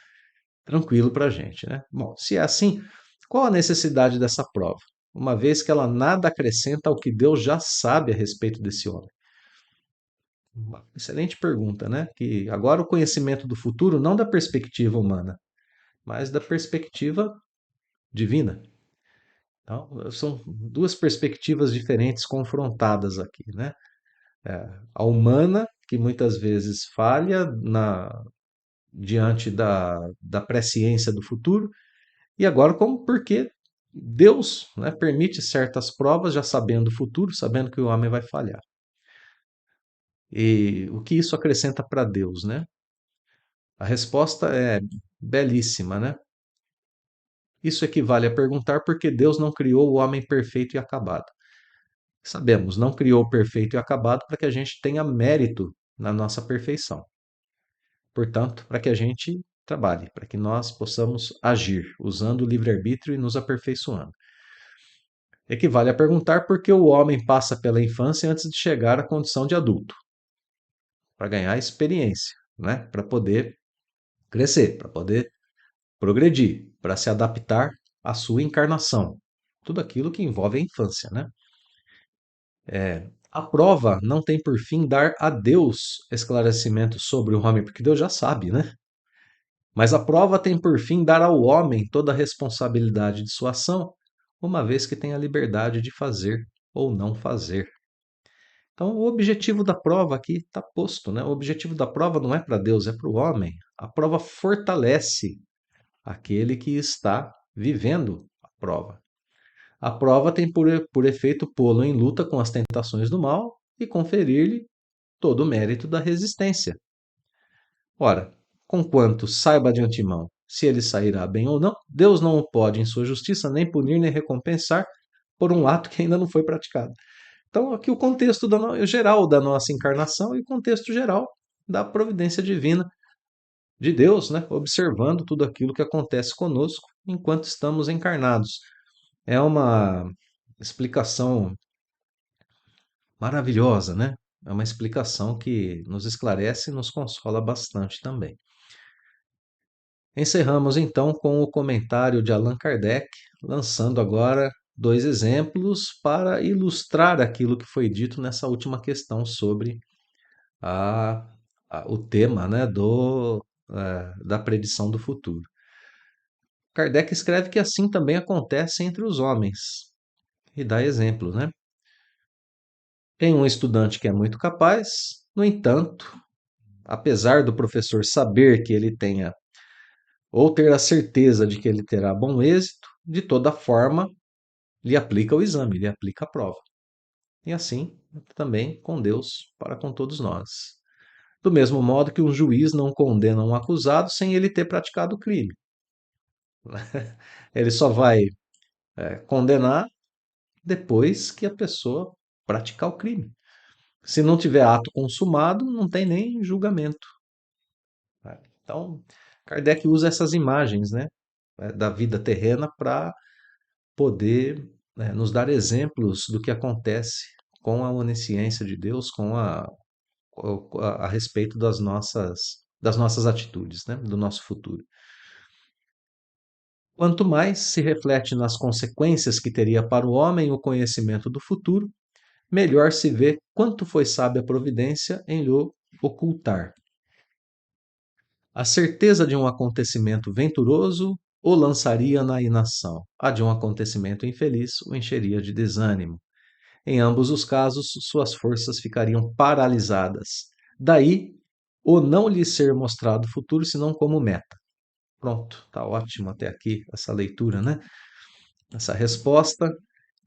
tranquilo para a gente, né? Bom, se é assim, qual a necessidade dessa prova? Uma vez que ela nada acrescenta ao que Deus já sabe a respeito desse homem. Uma excelente pergunta, né? Que agora o conhecimento do futuro não da perspectiva humana, mas da perspectiva divina. Então, são duas perspectivas diferentes confrontadas aqui, né? A humana, que muitas vezes falha diante da presciência do futuro, e agora como porque Deus, né, permite certas provas já sabendo o futuro, sabendo que o homem vai falhar. E o que isso acrescenta para Deus, né? A resposta é belíssima, né? Isso equivale a perguntar por que Deus não criou o homem perfeito e acabado. Sabemos, não criou o perfeito e acabado para que a gente tenha mérito na nossa perfeição. Portanto, para que a gente trabalhe, para que nós possamos agir usando o livre-arbítrio e nos aperfeiçoando. Equivale a perguntar por que o homem passa pela infância antes de chegar à condição de adulto, para ganhar experiência, né? Para poder crescer, para poder progredir, para se adaptar à sua encarnação. Tudo aquilo que envolve a infância, né? A prova não tem por fim dar a Deus esclarecimento sobre o homem, porque Deus já sabe, né? Mas a prova tem por fim dar ao homem toda a responsabilidade de sua ação, uma vez que tem a liberdade de fazer ou não fazer. Então, o objetivo da prova aqui está posto, né? O objetivo da prova não é para Deus, é para o homem. A prova fortalece aquele que está vivendo a prova. A prova tem por efeito pô-lo em luta com as tentações do mal e conferir-lhe todo o mérito da resistência. Ora, conquanto saiba de antemão se ele sairá bem ou não, Deus não o pode, em sua justiça, nem punir nem recompensar por um ato que ainda não foi praticado. Então, aqui o contexto geral da nossa encarnação e o contexto geral da providência divina de Deus, né? Observando tudo aquilo que acontece conosco enquanto estamos encarnados. É uma explicação maravilhosa, né? É uma explicação que nos esclarece e nos consola bastante também. Encerramos então com o comentário de Allan Kardec, lançando agora dois exemplos para ilustrar aquilo que foi dito nessa última questão sobre a, o tema, né, da predição do futuro. Kardec escreve que assim também acontece entre os homens e dá exemplo, né? Tem um estudante que é muito capaz, no entanto, apesar do professor saber que ele tenha ou ter a certeza de que ele terá bom êxito, de toda forma lhe aplica o exame, lhe aplica a prova. E assim também com Deus para com todos nós. Do mesmo modo que um juiz não condena um acusado sem ele ter praticado o crime. Ele só vai condenar depois que a pessoa praticar o crime. Se não tiver ato consumado, não tem nem julgamento. Então, Kardec usa essas imagens, né, da vida terrena para poder, nos dar exemplos do que acontece com a onisciência de Deus, a respeito das nossas atitudes, né? Do nosso futuro. Quanto mais se reflete nas consequências que teria para o homem o conhecimento do futuro, melhor se vê quanto foi sábia a providência em lhe ocultar. A certeza de um acontecimento venturoso o lançaria na inação, a de um acontecimento infeliz o encheria de desânimo. Em ambos os casos, suas forças ficariam paralisadas. Daí, o não lhe ser mostrado o futuro senão como meta. Pronto, tá ótimo até aqui essa leitura, né? Essa resposta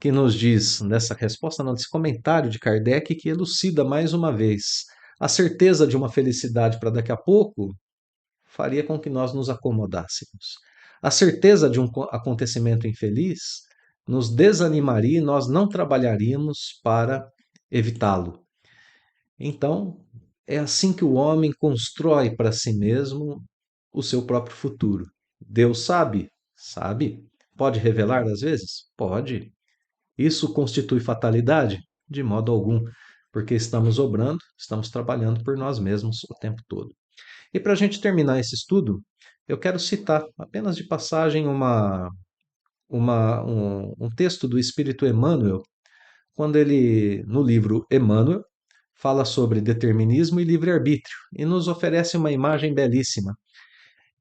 que nos diz, nessa resposta, não, desse comentário de Kardec que elucida mais uma vez a certeza de uma felicidade para daqui a pouco faria com que nós nos acomodássemos. A certeza de um acontecimento infeliz nos desanimaria e nós não trabalharíamos para evitá-lo. Então, é assim que o homem constrói para si mesmo o seu próprio futuro. Deus sabe? Sabe. Pode revelar às vezes? Pode. Isso constitui fatalidade? De modo algum, porque estamos obrando, estamos trabalhando por nós mesmos o tempo todo. E para a gente terminar esse estudo, eu quero citar apenas de passagem um texto do Espírito Emmanuel, quando ele, no livro Emmanuel, fala sobre determinismo e livre-arbítrio e nos oferece uma imagem belíssima.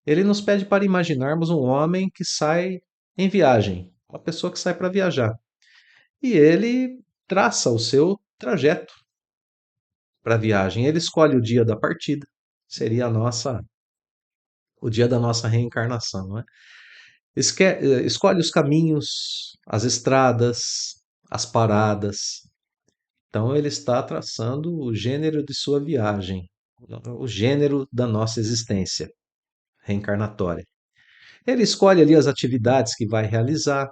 Ele nos pede para imaginarmos um homem que sai em viagem, uma pessoa que sai para viajar. E ele traça o seu trajeto para a viagem. Ele escolhe o dia da partida, seria o dia da nossa reencarnação, não é? Escolhe os caminhos, as estradas, as paradas. Então, ele está traçando o gênero de sua viagem, o gênero da nossa existência reencarnatória. Ele escolhe ali as atividades que vai realizar,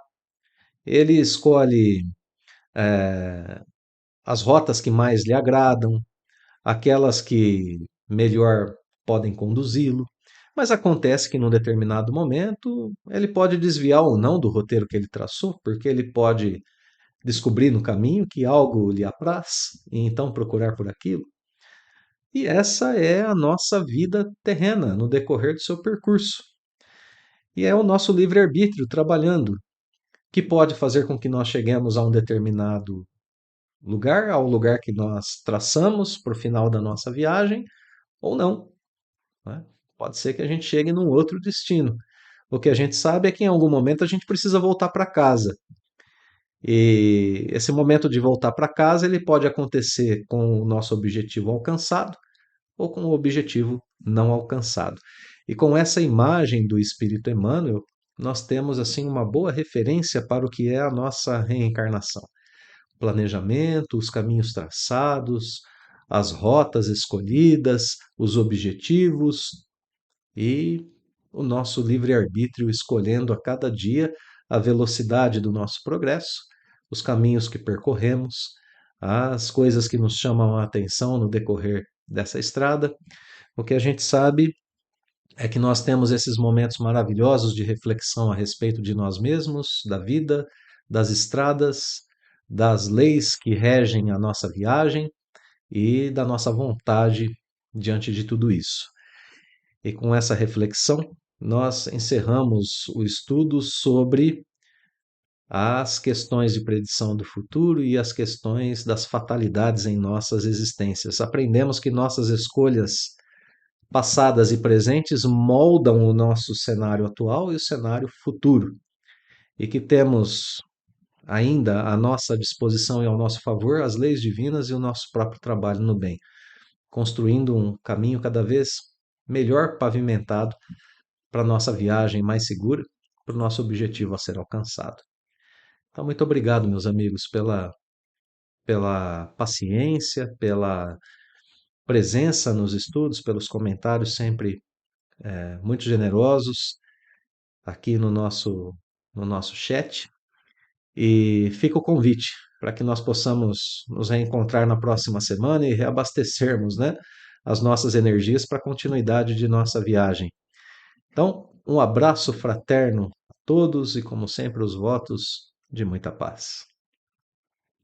ele escolhe as rotas que mais lhe agradam, aquelas que melhor podem conduzi-lo. Mas acontece que num determinado momento ele pode desviar ou não do roteiro que ele traçou, porque ele pode descobrir no caminho que algo lhe apraz e então procurar por aquilo. E essa é a nossa vida terrena no decorrer do seu percurso. E é o nosso livre-arbítrio trabalhando, que pode fazer com que nós cheguemos a um determinado lugar, ao lugar que nós traçamos para o final da nossa viagem, ou não, né? Pode ser que a gente chegue num outro destino. O que a gente sabe é que em algum momento a gente precisa voltar para casa. E esse momento de voltar para casa, ele pode acontecer com o nosso objetivo alcançado ou com o objetivo não alcançado. E com essa imagem do Espírito Emmanuel, nós temos assim uma boa referência para o que é a nossa reencarnação. Planejamento, os caminhos traçados, as rotas escolhidas, os objetivos e o nosso livre-arbítrio escolhendo a cada dia a velocidade do nosso progresso, os caminhos que percorremos, as coisas que nos chamam a atenção no decorrer dessa estrada. O que a gente sabe é que nós temos esses momentos maravilhosos de reflexão a respeito de nós mesmos, da vida, das estradas, das leis que regem a nossa viagem e da nossa vontade diante de tudo isso. E com essa reflexão, nós encerramos o estudo sobre as questões de predição do futuro e as questões das fatalidades em nossas existências. Aprendemos que nossas escolhas passadas e presentes moldam o nosso cenário atual e o cenário futuro, e que temos ainda à nossa disposição e ao nosso favor as leis divinas e o nosso próprio trabalho no bem, construindo um caminho cada vez melhor pavimentado para a nossa viagem mais segura, para o nosso objetivo a ser alcançado. Então, muito obrigado, meus amigos, pela paciência, pela presença nos estudos, pelos comentários sempre muito generosos aqui no nosso chat. E fica o convite para que nós possamos nos reencontrar na próxima semana e reabastecermos, né, as nossas energias para a continuidade de nossa viagem. Então, Um abraço fraterno a todos e, como sempre, os votos de muita paz.